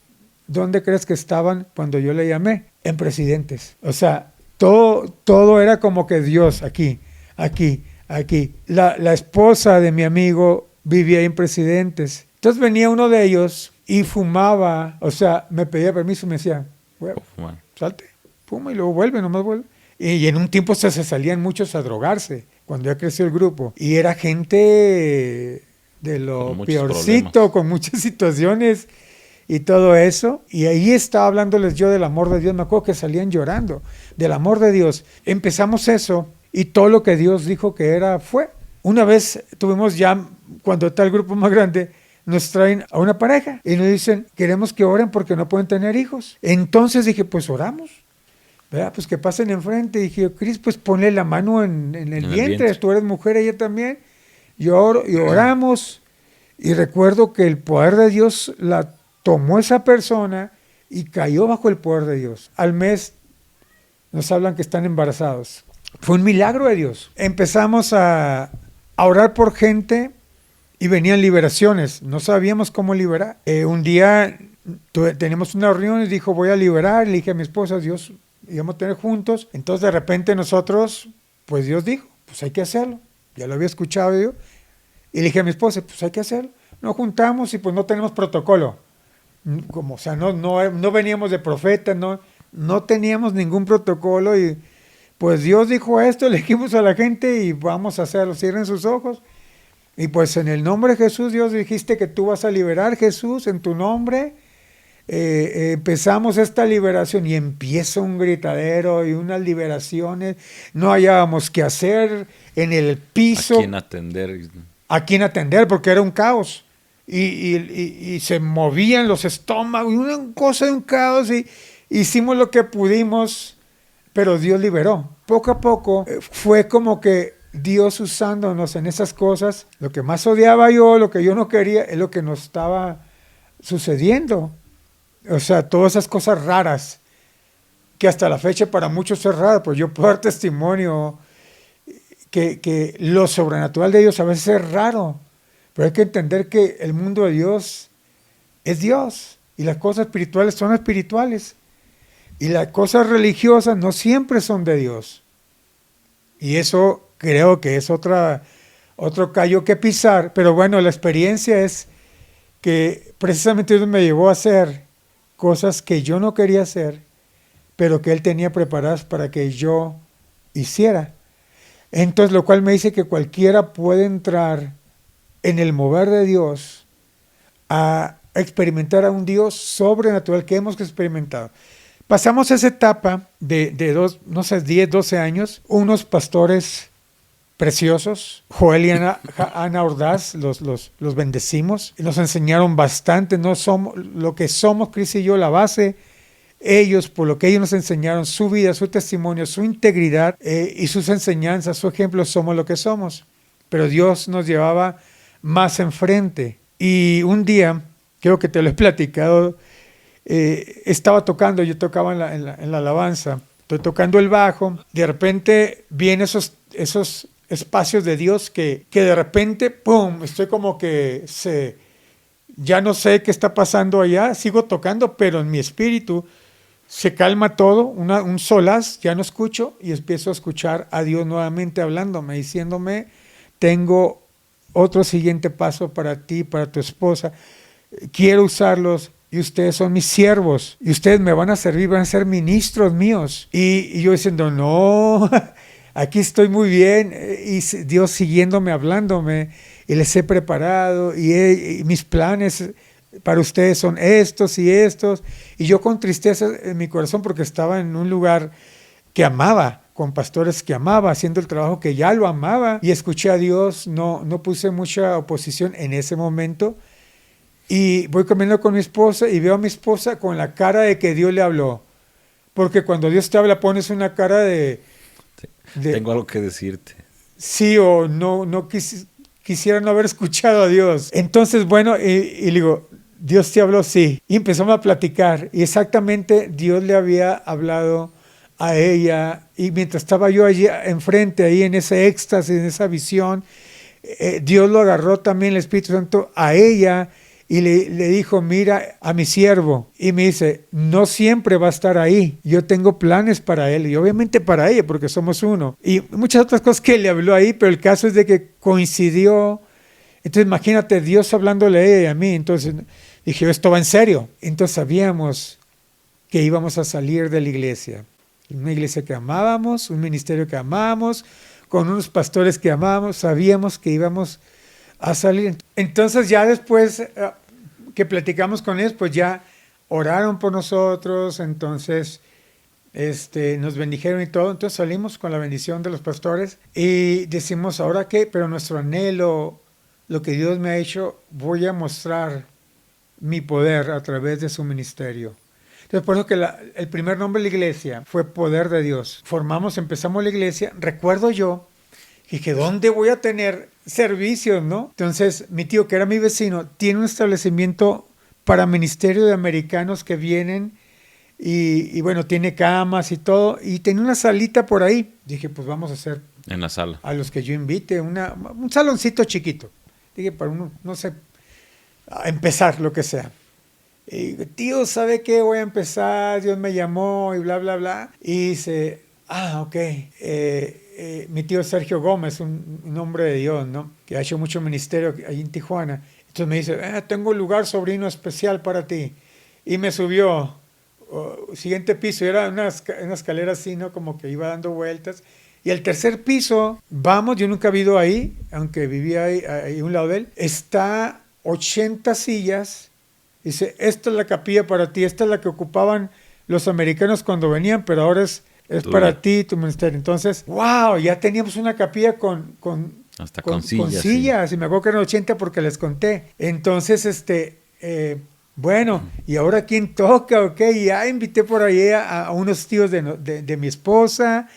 ¿Dónde crees que estaban cuando yo le llamé? En Presidentes. O sea, todo era como que Dios aquí. La esposa de mi amigo vivía ahí en Presidentes. Entonces venía uno de ellos y fumaba. O sea, me pedía permiso y me decía, bueno, salte, fuma y luego nomás vuelve. Y en un tiempo se salían muchos a drogarse, cuando ya creció el grupo. Y era gente de lo peorcito, problemas, con muchas situaciones y todo eso. Y ahí estaba hablándoles yo del amor de Dios. Me acuerdo que salían llorando del amor de Dios. Empezamos eso y todo lo que Dios dijo que era, fue. Una vez tuvimos ya, cuando está el grupo más grande, nos traen a una pareja y nos dicen, queremos que oren porque no pueden tener hijos. Entonces dije, pues oramos. ¿Verdad? Pues que pasen enfrente. Y dije, Cris, pues ponle la mano en el vientre. Tú eres mujer, ella también. Y oramos. Y recuerdo que el poder de Dios la tomó esa persona y cayó bajo el poder de Dios. Al mes nos hablan que están embarazados. Fue un milagro de Dios. Empezamos a orar por gente y venían liberaciones. No sabíamos cómo liberar. Un día tenemos una reunión y dijo, voy a liberar. Le dije a mi esposa, Dios, íbamos a tener juntos. Entonces de repente nosotros, pues Dios dijo, pues hay que hacerlo. Ya lo había escuchado yo. Y le dije a mi esposa, pues hay que hacerlo. Nos juntamos y pues no tenemos protocolo. Como, o sea, no veníamos de profeta, no teníamos ningún protocolo. Y pues Dios dijo esto, le dijimos a la gente y vamos a hacerlo. Cierren sus ojos. Y pues en el nombre de Jesús, Dios, dijiste que tú vas a liberar, Jesús, en tu nombre. Empezamos esta liberación y empieza un gritadero y unas liberaciones. No hallábamos qué hacer en el piso. ¿A quién atender? Porque era un caos. Y se movían los estómagos, y una cosa de un caos. Y hicimos lo que pudimos, pero Dios liberó. Poco a poco fue como que Dios usándonos en esas cosas. Lo que más odiaba yo, lo que yo no quería, es lo que nos estaba sucediendo. O sea, todas esas cosas raras, que hasta la fecha para muchos es raro, pues yo puedo dar testimonio que lo sobrenatural de Dios a veces es raro, pero hay que entender que el mundo de Dios es Dios y las cosas espirituales son espirituales y las cosas religiosas no siempre son de Dios. Y eso creo que es otro callo que pisar, pero bueno, la experiencia es que precisamente Dios me llevó a hacer cosas que yo no quería hacer, pero que Él tenía preparadas para que yo hiciera. Entonces, lo cual me dice que cualquiera puede entrar en el mover de Dios a experimentar a un Dios sobrenatural que hemos experimentado. Pasamos esa etapa de 10, 12 años, unos pastores preciosos, Joel y Ana Ordaz, los bendecimos, y nos enseñaron bastante, no somos lo que somos, Cris y yo, la base. Ellos, por lo que ellos nos enseñaron, su vida, su testimonio, su integridad y sus enseñanzas, su ejemplo, somos lo que somos. Pero Dios nos llevaba más enfrente. Y un día, creo que te lo he platicado, estaba tocando, yo tocaba en la alabanza, estoy tocando el bajo, de repente vienen esos espacios de Dios que de repente, ¡pum!, estoy como que ya no sé qué está pasando allá, sigo tocando, pero en mi espíritu se calma todo, un solaz, ya no escucho y empiezo a escuchar a Dios nuevamente hablándome, diciéndome, tengo otro siguiente paso para ti, para tu esposa, quiero usarlos y ustedes son mis siervos y ustedes me van a servir, van a ser ministros míos. Y yo diciendo, no, aquí estoy muy bien, y Dios siguiéndome, hablándome, y les he preparado y mis planes para ustedes son estos y estos, y yo con tristeza en mi corazón porque estaba en un lugar que amaba, con pastores que amaba, haciendo el trabajo que ya lo amaba, y escuché a Dios, no puse mucha oposición en ese momento, y voy comiendo con mi esposa y veo a mi esposa con la cara de que Dios le habló, porque cuando Dios te habla pones una cara de tengo algo que decirte. Sí o no quisiera no haber escuchado a Dios. Entonces, bueno, y le digo, Dios te habló, sí. Y empezamos a platicar. Y exactamente Dios le había hablado a ella. Y mientras estaba yo allí enfrente, ahí en ese éxtasis, en esa visión, Dios lo agarró también, el Espíritu Santo, a ella. Y le dijo, mira a mi siervo. Y me dice, no siempre va a estar ahí. Yo tengo planes para él. Y obviamente para ella, porque somos uno. Y muchas otras cosas que le habló ahí, pero el caso es de que coincidió. Entonces imagínate Dios hablándole a ella y a mí. Entonces dije, esto va en serio. Entonces sabíamos que íbamos a salir de la iglesia. Una iglesia que amábamos, un ministerio que amábamos, con unos pastores que amábamos. Sabíamos que íbamos a salir. Entonces ya después que platicamos con ellos, pues ya oraron por nosotros, entonces nos bendijeron y todo, entonces salimos con la bendición de los pastores y decimos, ¿ahora qué? Pero nuestro anhelo, lo que Dios me ha hecho, voy a mostrar mi poder a través de su ministerio. Entonces por eso que el primer nombre de la iglesia fue Poder de Dios. Empezamos la iglesia, recuerdo yo, dije, ¿dónde voy a tener servicios, no? Entonces, mi tío, que era mi vecino, tiene un establecimiento para ministerio de americanos que vienen y bueno, tiene camas y todo, y tenía una salita por ahí. Dije, pues vamos a hacer en la sala a los que yo invite, un saloncito chiquito. Dije, para uno, no sé, a empezar, lo que sea. Y digo, tío, ¿sabe qué? Voy a empezar, Dios me llamó y bla, bla, bla. Y dice, ok, mi tío Sergio Gómez, un hombre de Dios, ¿no? Que ha hecho mucho ministerio ahí en Tijuana. Entonces me dice, tengo un lugar, sobrino, especial para ti. Y me subió, siguiente piso, era una escalera así, ¿no? Como que iba dando vueltas. Y el tercer piso, vamos, yo nunca he vivido ahí, aunque vivía ahí a un lado de él, está 80 sillas. Dice, esta es la capilla para ti, esta es la que ocupaban los americanos cuando venían, pero ahora es para ti, tu ministerio. Entonces, wow, ya teníamos una capilla con sillas. Sí. Y me acuerdo que eran 80 porque les conté. Entonces, bueno, ¿y ahora quién toca? Ok, ya invité por ahí a unos tíos de mi esposa,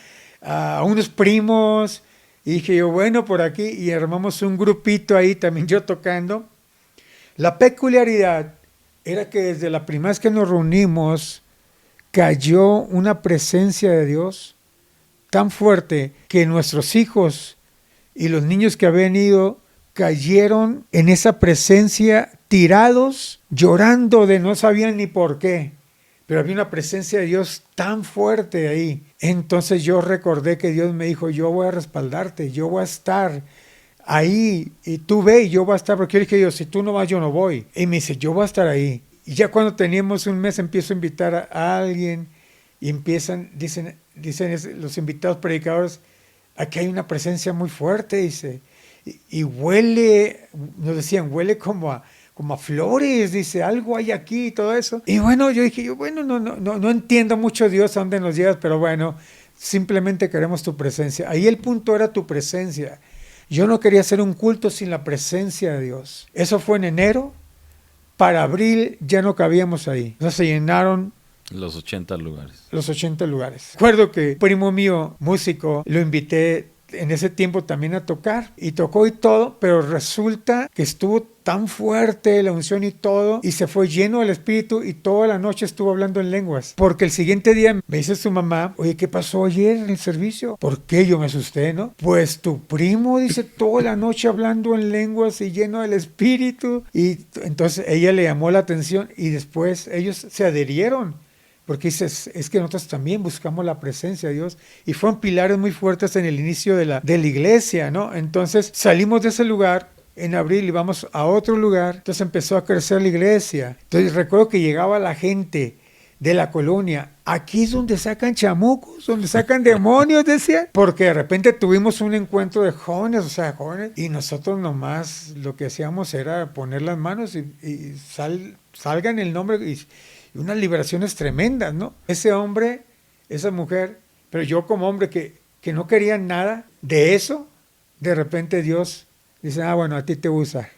a unos primos, Y dije yo, bueno, por aquí, y armamos un grupito ahí, también yo tocando. La peculiaridad era que desde la primera vez que nos reunimos, cayó una presencia de Dios tan fuerte que nuestros hijos y los niños que habían ido cayeron en esa presencia tirados, llorando de no sabían ni por qué. Pero había una presencia de Dios tan fuerte ahí. Entonces yo recordé que Dios me dijo, yo voy a respaldarte, yo voy a estar ahí, y tú ve y yo voy a estar, porque yo dije yo, si tú no vas, yo no voy. Y me dice, yo voy a estar ahí. Y ya cuando teníamos un mes empiezo a invitar a alguien y dicen los invitados predicadores, aquí hay una presencia muy fuerte, dice, y huele, nos decían, huele como a flores, dice, algo hay aquí y todo eso. Y bueno, yo dije, bueno, no entiendo mucho Dios a dónde nos llevas, pero bueno, simplemente queremos tu presencia. Ahí el punto era tu presencia. Yo no quería hacer un culto sin la presencia de Dios. Eso fue en enero. Para abril ya no cabíamos ahí. Entonces se llenaron los 80 lugares. Los 80 lugares. Recuerdo que un primo mío, músico, lo invité en ese tiempo también a tocar y tocó y todo, pero resulta que estuvo tan fuerte la unción y todo y se fue lleno del Espíritu y toda la noche estuvo hablando en lenguas, porque el siguiente día me dice su mamá, oye, ¿qué pasó ayer en el servicio? ¿Por qué? Yo me asusté, ¿no? Pues tu primo dice toda la noche hablando en lenguas y lleno del Espíritu, y entonces ella le llamó la atención y después ellos se adherieron. Porque dices, es que nosotros también buscamos la presencia de Dios y fueron pilares muy fuertes en el inicio de la iglesia, ¿no? Entonces salimos de ese lugar en abril y vamos a otro lugar, entonces empezó a crecer la iglesia. Entonces recuerdo que llegaba la gente de la colonia, aquí es donde sacan chamucos, donde sacan demonios, decía, porque de repente tuvimos un encuentro de jóvenes, y nosotros nomás lo que hacíamos era poner las manos y salgan el nombre y unas liberaciones tremendas, ¿no? Ese hombre, esa mujer, pero yo como hombre que no quería nada de eso, de repente Dios dice, bueno, a ti te usa,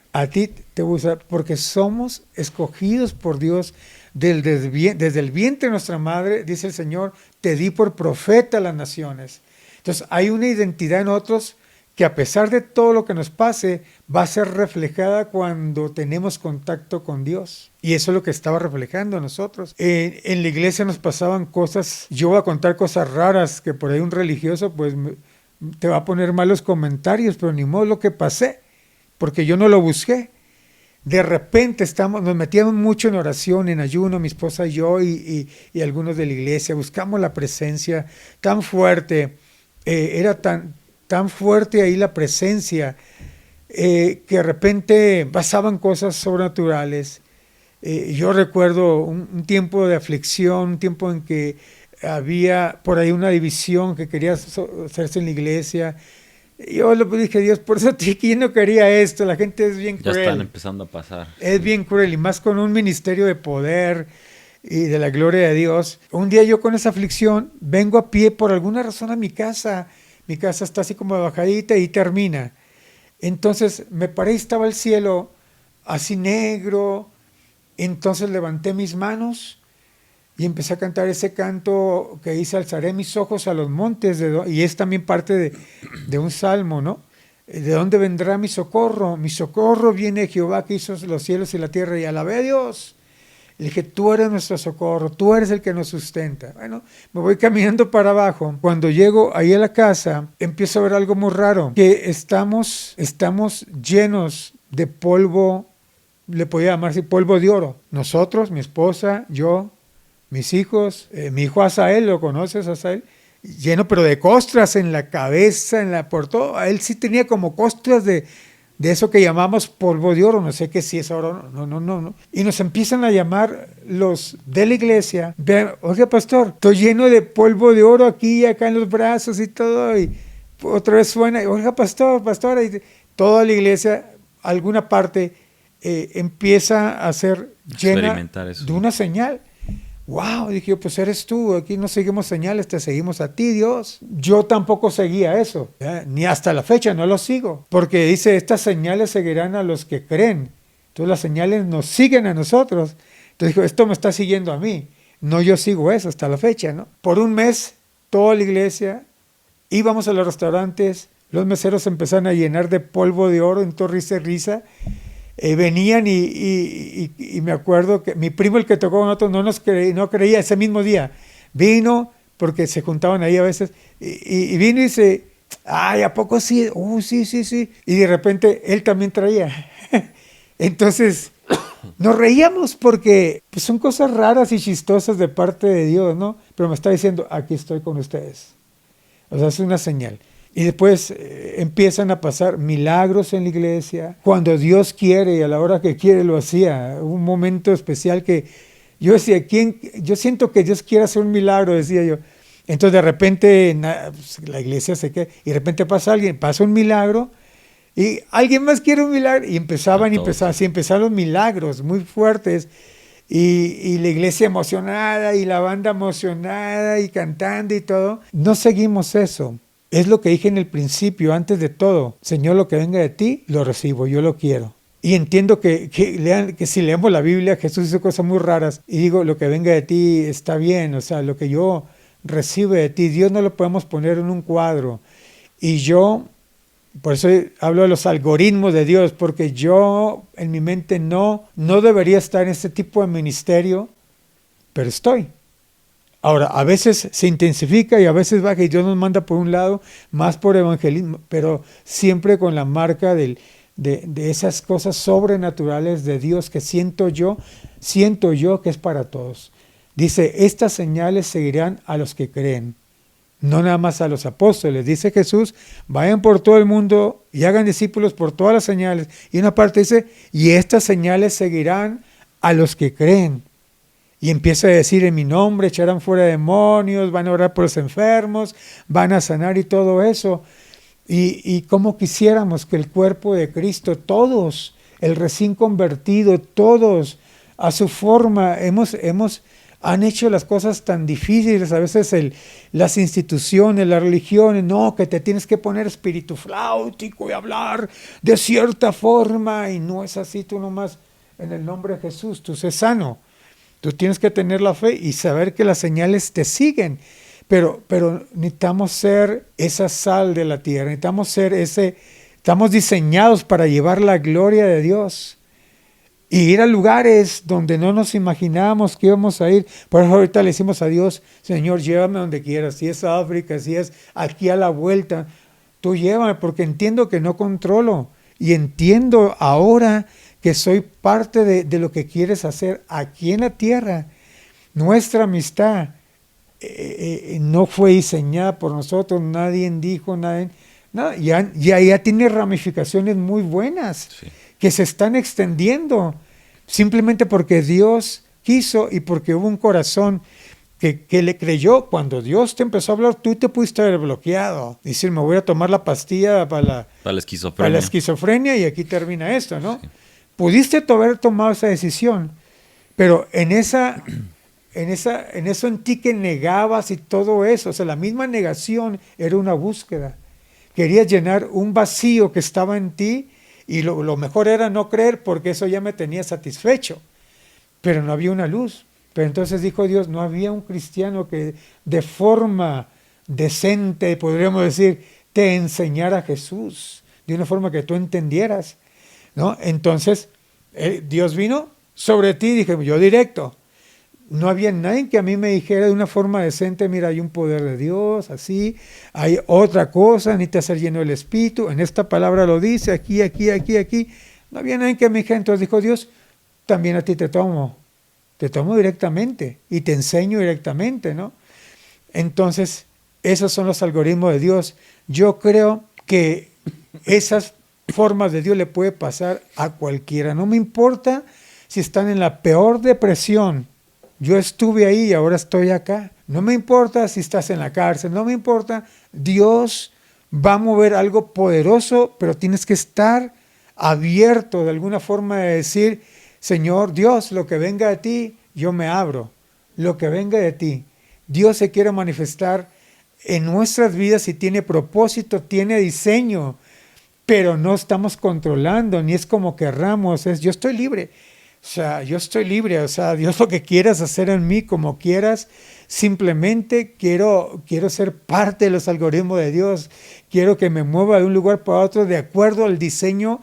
porque somos escogidos por Dios desde el vientre de nuestra madre, dice el Señor, te di por profeta a las naciones. Entonces hay una identidad en nosotros que a pesar de todo lo que nos pase, va a ser reflejada cuando tenemos contacto con Dios. Y eso es lo que estaba reflejando en nosotros. En la iglesia nos pasaban cosas, yo voy a contar cosas raras, que por ahí un religioso pues te va a poner malos comentarios, pero ni modo lo que pasé, porque yo no lo busqué. De repente nos metíamos mucho en oración, en ayuno, mi esposa y yo y algunos de la iglesia, buscamos la presencia tan fuerte, era tan fuerte ahí la presencia, que de repente pasaban cosas sobrenaturales. Yo recuerdo un tiempo de aflicción, un tiempo en que había por ahí una división que quería hacerse en la iglesia. Yo le dije a Dios, por eso yo no quería esto, la gente es bien cruel. Ya están empezando a pasar. Es bien cruel, y más con un ministerio de poder y de la gloria de Dios. Un día yo con esa aflicción vengo a pie por alguna razón a mi casa. Mi casa está así como bajadita y termina. Entonces me paré y estaba el cielo así negro. Entonces levanté mis manos y empecé a cantar ese canto que dice, alzaré mis ojos a los montes, y es también parte de un salmo, ¿no? ¿De dónde vendrá mi socorro? Mi socorro viene de Jehová, que hizo los cielos y la tierra, y alabé a Dios. Le dije, tú eres nuestro socorro, tú eres el que nos sustenta. Bueno, me voy caminando para abajo. Cuando llego ahí a la casa, empiezo a ver algo muy raro, que estamos llenos de polvo, le podía llamar así, polvo de oro. Nosotros, mi esposa, yo, mis hijos, mi hijo Asael, ¿lo conoces, Asael? Lleno, pero de costras en la cabeza, por todo. Él sí tenía como costras de eso que llamamos polvo de oro, no sé qué si es oro, no. Y nos empiezan a llamar los de la iglesia, oiga pastor, estoy lleno de polvo de oro aquí y acá en los brazos y todo, y otra vez suena, oiga pastora, y toda la iglesia, alguna parte, empieza a ser llena de una señal. Wow, dije yo, pues eres tú, aquí no seguimos señales, te seguimos a ti, Dios. Yo tampoco seguía eso, ni hasta la fecha no lo sigo, porque dice, estas señales seguirán a los que creen. Entonces las señales nos siguen a nosotros. Entonces dijo, esto me está siguiendo a mí, no yo sigo eso hasta la fecha, ¿no? Por un mes, toda la iglesia, íbamos a los restaurantes, Los meseros se empezaron a llenar de polvo de oro, en risa y risa. Venían y me acuerdo que mi primo, el que tocó con nosotros, no creía ese mismo día. Vino, porque se juntaban ahí a veces, y vino y dice, ay, ¿a poco sí? Sí, sí, sí. Y de repente él también traía. Entonces nos reíamos porque pues, son cosas raras y chistosas de parte de Dios, ¿no? Pero me está diciendo, aquí estoy con ustedes. O sea, es una señal. Y después empiezan a pasar milagros en la iglesia. Cuando Dios quiere y a la hora que quiere lo hacía. Un momento especial que yo decía, yo siento que Dios quiere hacer un milagro, decía yo. Entonces de repente la iglesia se queda y de repente pasa un milagro y alguien más quiere un milagro y empezaron los milagros muy fuertes. Y la iglesia emocionada y la banda emocionada y cantando y todo. No seguimos eso. Es lo que dije en el principio, antes de todo. Señor, lo que venga de ti, lo recibo, yo lo quiero. Y entiendo que si leemos la Biblia, Jesús hizo cosas muy raras. Y digo, lo que venga de ti está bien. O sea, lo que yo recibo de ti, Dios no lo podemos poner en un cuadro. Y yo, por eso hablo de los algoritmos de Dios, porque yo en mi mente no debería estar en este tipo de ministerio, pero estoy. Ahora, a veces se intensifica y a veces baja y Dios nos manda por un lado, más por evangelismo, pero siempre con la marca de esas cosas sobrenaturales de Dios que siento yo que es para todos. Dice, estas señales seguirán a los que creen, no nada más a los apóstoles. Dice Jesús, vayan por todo el mundo y hagan discípulos por todas las señales. Y una parte dice, y estas señales seguirán a los que creen. Y empieza a decir, en mi nombre echarán fuera demonios, van a orar por los enfermos, van a sanar y todo eso. Y cómo quisiéramos que el cuerpo de Cristo, todos, el recién convertido, todos, a su forma, han hecho las cosas tan difíciles, a veces las instituciones, las religiones, no, que te tienes que poner espíritu flautico y hablar de cierta forma, y no es así, tú nomás, en el nombre de Jesús, tú sé sano. Tú tienes que tener la fe y saber que las señales te siguen, pero necesitamos ser esa sal de la tierra, estamos diseñados para llevar la gloria de Dios y ir a lugares donde no nos imaginábamos que íbamos a ir. Por eso ahorita le decimos a Dios, Señor, llévame donde quieras, si es África, si es aquí a la vuelta, tú llévame, porque entiendo que no controlo y entiendo ahora que soy parte de lo que quieres hacer aquí en la tierra. Nuestra amistad no fue diseñada por nosotros, nadie dijo, nada, ya tiene ramificaciones muy buenas, sí, que se están extendiendo, simplemente porque Dios quiso y porque hubo un corazón que le creyó. Cuando Dios te empezó a hablar, tú te pudiste haber bloqueado, decir, me voy a tomar la pastilla para la esquizofrenia y aquí termina esto, ¿no? Sí. Pudiste haber tomado esa decisión, pero en eso en ti que negabas y todo eso, o sea, la misma negación era una búsqueda. Querías llenar un vacío que estaba en ti y lo mejor era no creer porque eso ya me tenía satisfecho, pero no había una luz. Pero entonces dijo Dios, no había un cristiano que de forma decente, podríamos decir, te enseñara a Jesús, de una forma que tú entendieras, ¿no? Entonces, Dios vino sobre ti, dije yo directo. No había nadie que a mí me dijera de una forma decente, mira, hay un poder de Dios, así, hay otra cosa, necesitas ser lleno del Espíritu, en esta palabra lo dice, aquí. No había nadie que me dijera, entonces dijo Dios, también a ti te tomo directamente y te enseño directamente, ¿no? Entonces, esos son los algoritmos de Dios. Yo creo que esas formas de Dios le puede pasar a cualquiera. No me importa si están en la peor depresión. Yo estuve ahí y ahora estoy acá. No me importa si estás en la cárcel. No me importa. Dios va a mover algo poderoso, pero tienes que estar abierto de alguna forma de decir, Señor Dios, lo que venga de ti, yo me abro. Lo que venga de ti. Dios se quiere manifestar en nuestras vidas y tiene propósito, tiene diseño, pero no estamos controlando, ni es como querramos, es yo estoy libre. sea, yo estoy libre, o sea, Dios lo que quieras hacer en mí, como quieras, simplemente quiero ser parte de los algoritmos de Dios, quiero que me mueva de un lugar para otro de acuerdo al diseño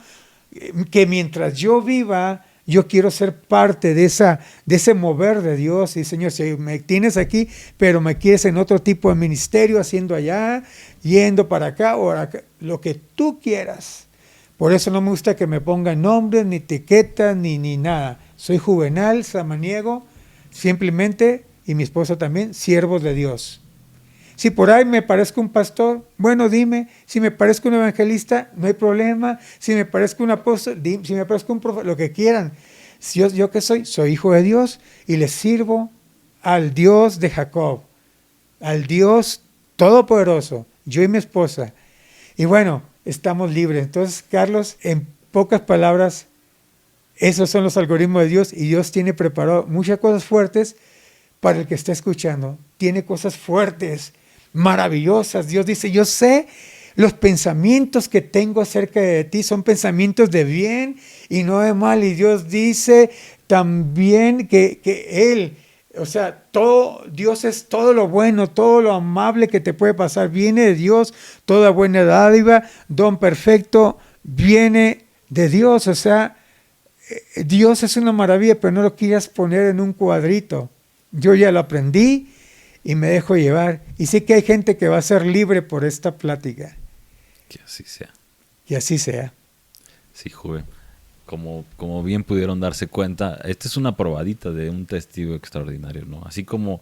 que mientras yo viva, yo quiero ser parte de ese mover de Dios. Y Señor, si me tienes aquí, pero me quieres en otro tipo de ministerio, haciendo allá, yendo para acá o acá, lo que tú quieras. Por eso no me gusta que me pongan nombres, ni etiquetas, ni nada. Soy Juvenal Samaniego, simplemente, y mi esposa también, siervos de Dios. Si por ahí me parezco un pastor, bueno, dime. Si me parezco un evangelista, no hay problema. Si me parezco un apóstol, dime. Si me parezco un profeta, lo que quieran. Si yo qué soy hijo de Dios y le sirvo al Dios de Jacob, al Dios todopoderoso, yo y mi esposa. Y bueno, estamos libres. Entonces, Carlos, en pocas palabras, esos son los algoritmos de Dios y Dios tiene preparado muchas cosas fuertes para el que está escuchando. Tiene cosas fuertes, maravillosas. Dios dice, yo sé los pensamientos que tengo acerca de ti son pensamientos de bien y no de mal. Y Dios dice también que Él, o sea, Dios es todo lo bueno, todo lo amable que te puede pasar. Viene de Dios, toda buena dádiva, don perfecto, viene de Dios. O sea, Dios es una maravilla, pero no lo quieras poner en un cuadrito. Yo ya lo aprendí y me dejo llevar. Y sé que hay gente que va a ser libre por esta plática. Que así sea. Que así sea. Sí, Juve. Como bien pudieron darse cuenta, esta es una probadita de un testigo extraordinario, ¿no? Así como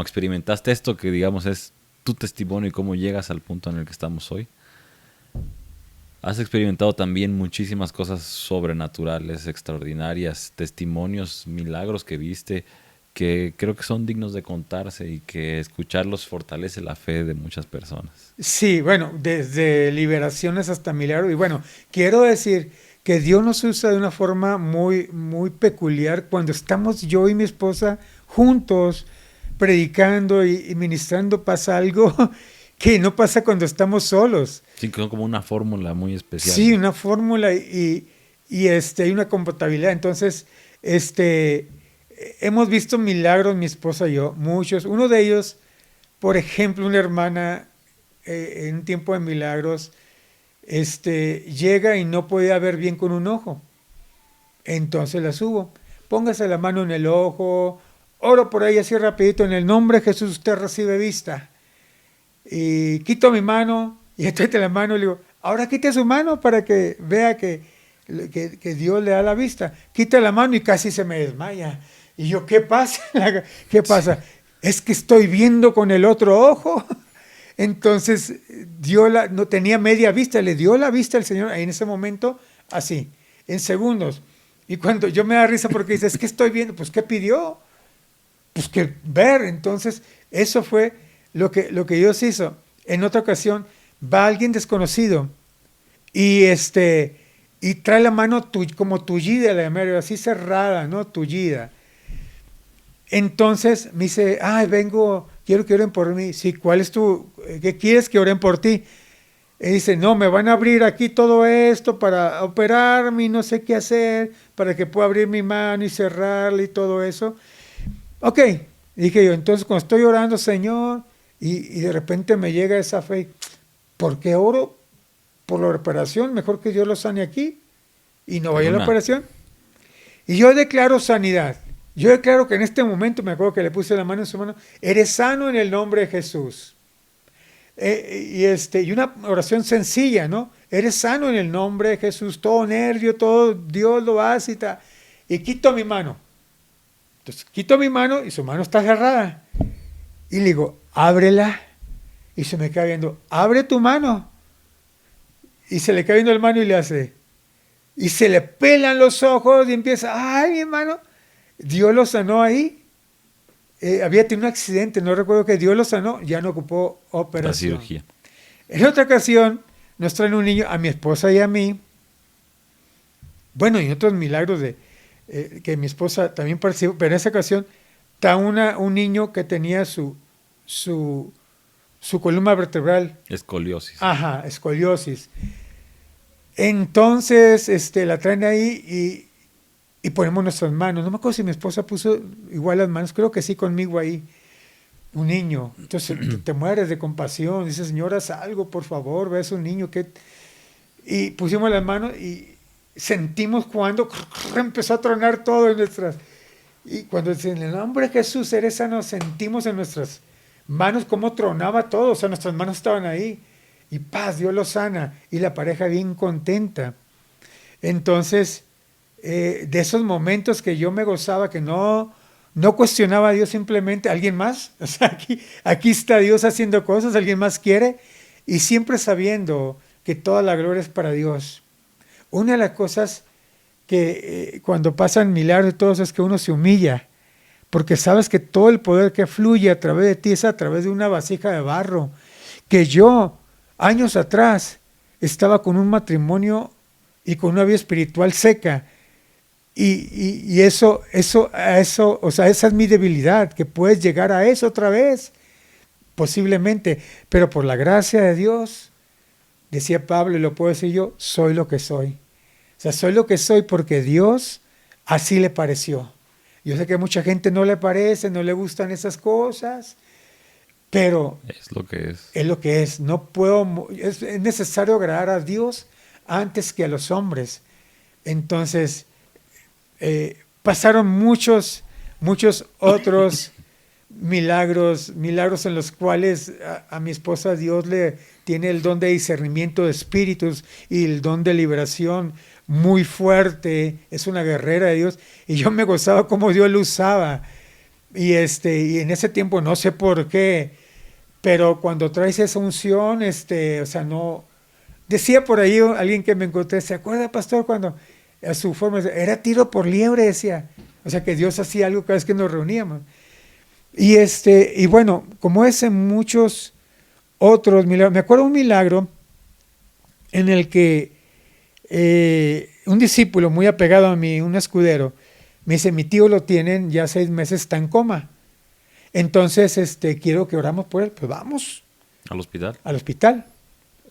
experimentaste esto, que digamos es tu testimonio y cómo llegas al punto en el que estamos hoy. Has experimentado también muchísimas cosas sobrenaturales, extraordinarias, testimonios, milagros que viste, que creo que son dignos de contarse y que escucharlos fortalece la fe de muchas personas. Sí, bueno, desde liberaciones hasta milagros. Y bueno, quiero decir que Dios nos usa de una forma muy, muy peculiar cuando estamos yo y mi esposa juntos predicando y ministrando. Pasa algo que no pasa cuando estamos solos. Sí, que son como una fórmula muy especial. Sí, una fórmula y hay una compatibilidad. Entonces, hemos visto milagros, mi esposa y yo, muchos. Uno de ellos, por ejemplo, una hermana en un tiempo de milagros, llega y no podía ver bien con un ojo. Entonces la subo. Póngase la mano en el ojo, oro por ahí así rapidito, en el nombre de Jesús usted recibe vista. Y quito mi mano y estoy la mano y le digo, ahora quite su mano para que vea que Dios le da la vista. Quita la mano y casi se me desmaya. Y yo, ¿qué pasa? ¿Qué pasa? Es que estoy viendo con el otro ojo. Entonces, no tenía media vista, le dio la vista al Señor en ese momento, así, en segundos. Y cuando yo me da risa porque dice, es que estoy viendo, pues ¿qué pidió? Pues que ver. Entonces, eso fue lo que Dios hizo. En otra ocasión, va alguien desconocido y trae la mano como tullida, así cerrada, ¿no? Tullida. Entonces me dice, vengo, quiero que oren por mí. Sí, ¿qué quieres que oren por ti? Y dice, no, me van a abrir aquí todo esto para operarme y no sé qué hacer, para que pueda abrir mi mano y cerrarla y todo eso. Ok, dije yo, entonces cuando estoy orando, Señor, y de repente me llega esa fe, ¿por qué oro por la operación? Mejor que Dios lo sane aquí y no vaya a la operación. Y yo declaro sanidad. Yo declaro que en este momento, me acuerdo que le puse la mano en su mano, eres sano en el nombre de Jesús. Y una oración sencilla, ¿no? Eres sano en el nombre de Jesús, todo nervio, todo Dios lo hace y quito mi mano. Entonces quito mi mano y su mano está cerrada. Y le digo, ábrela. Y se me queda viendo, abre tu mano. Y se le queda viendo la mano y le hace. Y se le pelan los ojos y empieza, ay, mi hermano. Dios lo sanó ahí. Había tenido un accidente, no recuerdo que Dios lo sanó, ya no ocupó operación. La cirugía. En otra ocasión nos traen un niño, a mi esposa y a mí. Bueno, y otros milagros que mi esposa también participó, pero en esa ocasión está un niño que tenía su columna vertebral. Escoliosis. Ajá, escoliosis. Entonces la traen ahí y ponemos nuestras manos. No me acuerdo si mi esposa puso igual las manos, creo que sí, conmigo ahí, un niño. Entonces te mueres de compasión, dices, Señor, haz algo, por favor, ves un niño que... Y pusimos las manos y sentimos cuando empezó a tronar todo en nuestras... Y cuando en el nombre de Jesús eres sano, sentimos en nuestras manos cómo tronaba todo, o sea, nuestras manos estaban ahí. Y paz, Dios lo sana. Y la pareja bien contenta. Entonces, de esos momentos que yo me gozaba, que no cuestionaba a Dios, simplemente alguien más. O sea, aquí está Dios haciendo cosas, alguien más quiere. Y siempre sabiendo que toda la gloria es para Dios. Una de las cosas que cuando pasan milagros y todo eso es que uno se humilla, porque sabes que todo el poder que fluye a través de ti es a través de una vasija de barro, que yo, años atrás, estaba con un matrimonio y con una vida espiritual seca, y eso, o sea, esa es mi debilidad, que puedes llegar a eso otra vez, posiblemente, pero por la gracia de Dios, decía Pablo, y lo puedo decir yo, soy lo que soy. O sea, soy lo que soy porque Dios así le pareció. Yo sé que a mucha gente no le parece, no le gustan esas cosas, pero es lo que es. Es lo que es. No puedo, es necesario agradar a Dios antes que a los hombres. Entonces, pasaron muchos otros milagros en los cuales a mi esposa Dios le tiene el don de discernimiento de espíritus y el don de liberación muy fuerte, es una guerrera de Dios, y yo me gozaba como Dios lo usaba, y en ese tiempo no sé por qué, pero cuando traes esa unción, o sea, no, decía por ahí alguien que me encontré, ¿se acuerda, pastor, cuando a su forma, era tiro por liebre, decía, o sea, que Dios hacía algo cada vez que nos reuníamos, y bueno, como ese muchos otros milagros, me acuerdo un milagro en el que un discípulo muy apegado a mí, un escudero, me dice, mi tío lo tienen ya 6 meses, está en coma. Entonces, quiero que oramos por él. Pues vamos. ¿Al hospital? Al hospital.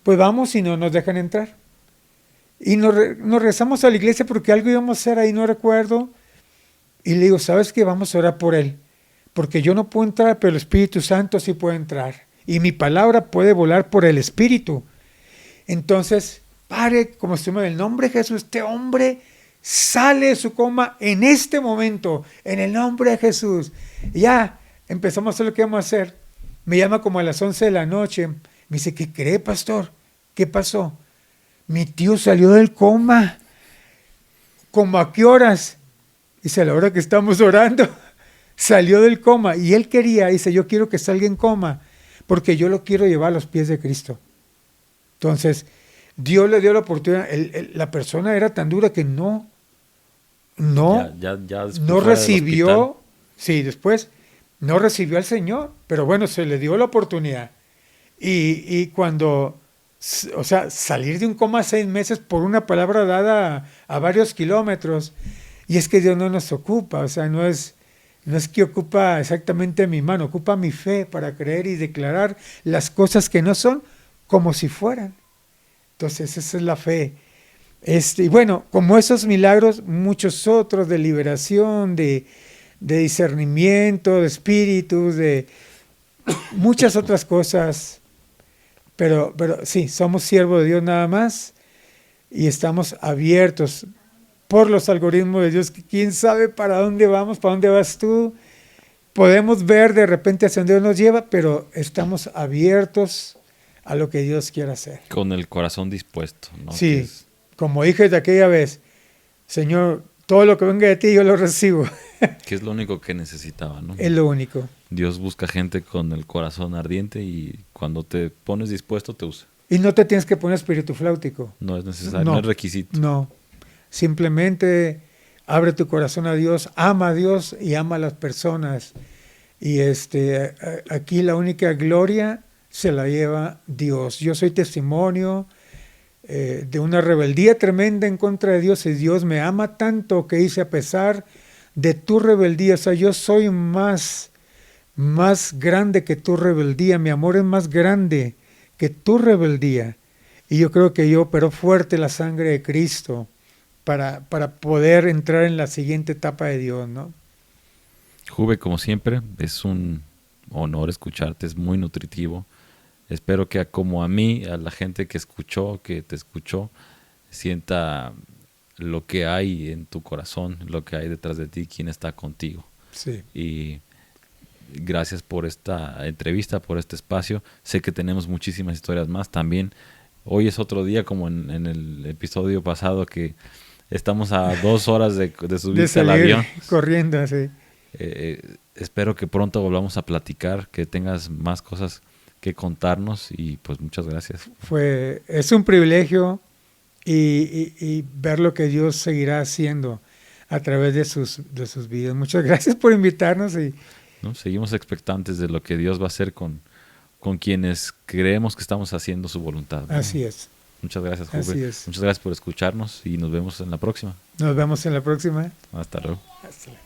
Pues vamos y no nos dejan entrar. Y nos regresamos a la iglesia porque algo íbamos a hacer ahí, no recuerdo. Y le digo, ¿sabes qué? Vamos a orar por él. Porque yo no puedo entrar, pero el Espíritu Santo sí puede entrar. Y mi palabra puede volar por el Espíritu. Entonces, Padre, como estuvimos en el nombre de Jesús, este hombre sale de su coma en este momento, en el nombre de Jesús. Y ya empezamos a hacer lo que íbamos a hacer. Me llama como a las 11 de la noche. Me dice, ¿qué cree, pastor? ¿Qué pasó? Mi tío salió del coma. ¿Cómo a qué horas? Dice, a la hora que estamos orando. Salió del coma. Y él quería, dice, yo quiero que salga en coma, porque yo lo quiero llevar a los pies de Cristo. Entonces, Dios le dio la oportunidad. La persona era tan dura que no recibió, sí, después no recibió al Señor, pero bueno, se le dio la oportunidad. Y cuando, o sea, salir de un coma 6 meses por una palabra dada a varios kilómetros, y es que Dios no nos ocupa, o sea, no es que ocupa exactamente mi mano, ocupa mi fe para creer y declarar las cosas que no son como si fueran. Entonces, esa es la fe. Y bueno, como esos milagros, muchos otros de liberación, de discernimiento, de espíritus, de muchas otras cosas. Pero sí, somos siervos de Dios nada más y estamos abiertos por los algoritmos de Dios. ¿Quién sabe para dónde vamos? ¿Para dónde vas tú? Podemos ver de repente hacia dónde Dios nos lleva, pero estamos abiertos a lo que Dios quiera hacer. Con el corazón dispuesto, ¿no? Sí, como dije de aquella vez, Señor, todo lo que venga de ti yo lo recibo. Que es lo único que necesitaba, ¿no? Es lo único. Dios busca gente con el corazón ardiente y cuando te pones dispuesto te usa. Y no te tienes que poner espíritu flautico. No es necesario, no es requisito. No, simplemente abre tu corazón a Dios, ama a Dios y ama a las personas. Y aquí la única gloria se la lleva Dios. Yo soy testimonio de una rebeldía tremenda en contra de Dios, y Dios me ama tanto que hice a pesar de tu rebeldía. O sea, yo soy más grande que tu rebeldía. Mi amor es más grande que tu rebeldía. Y yo creo que yo operó fuerte la sangre de Cristo para poder entrar en la siguiente etapa de Dios, ¿no? Juve, como siempre, es un honor escucharte, es muy nutritivo. Espero que como a mí, a la gente que escuchó, que te escuchó, sienta lo que hay en tu corazón, lo que hay detrás de ti, quién está contigo. Sí. Y gracias por esta entrevista, por este espacio. Sé que tenemos muchísimas historias más. También hoy es otro día, como en el episodio pasado, que estamos a 2 horas de subirse al avión. Corriendo, sí. Espero que pronto volvamos a platicar, que tengas más cosas que contarnos y pues muchas gracias. Es un privilegio y ver lo que Dios seguirá haciendo a través de sus vidas. Muchas gracias por invitarnos. ¿No? Seguimos expectantes de lo que Dios va a hacer con quienes creemos que estamos haciendo su voluntad, ¿no? Así es. Muchas gracias, Juve. Así es. Muchas gracias por escucharnos y nos vemos en la próxima. Nos vemos en la próxima. Hasta luego. Hasta luego.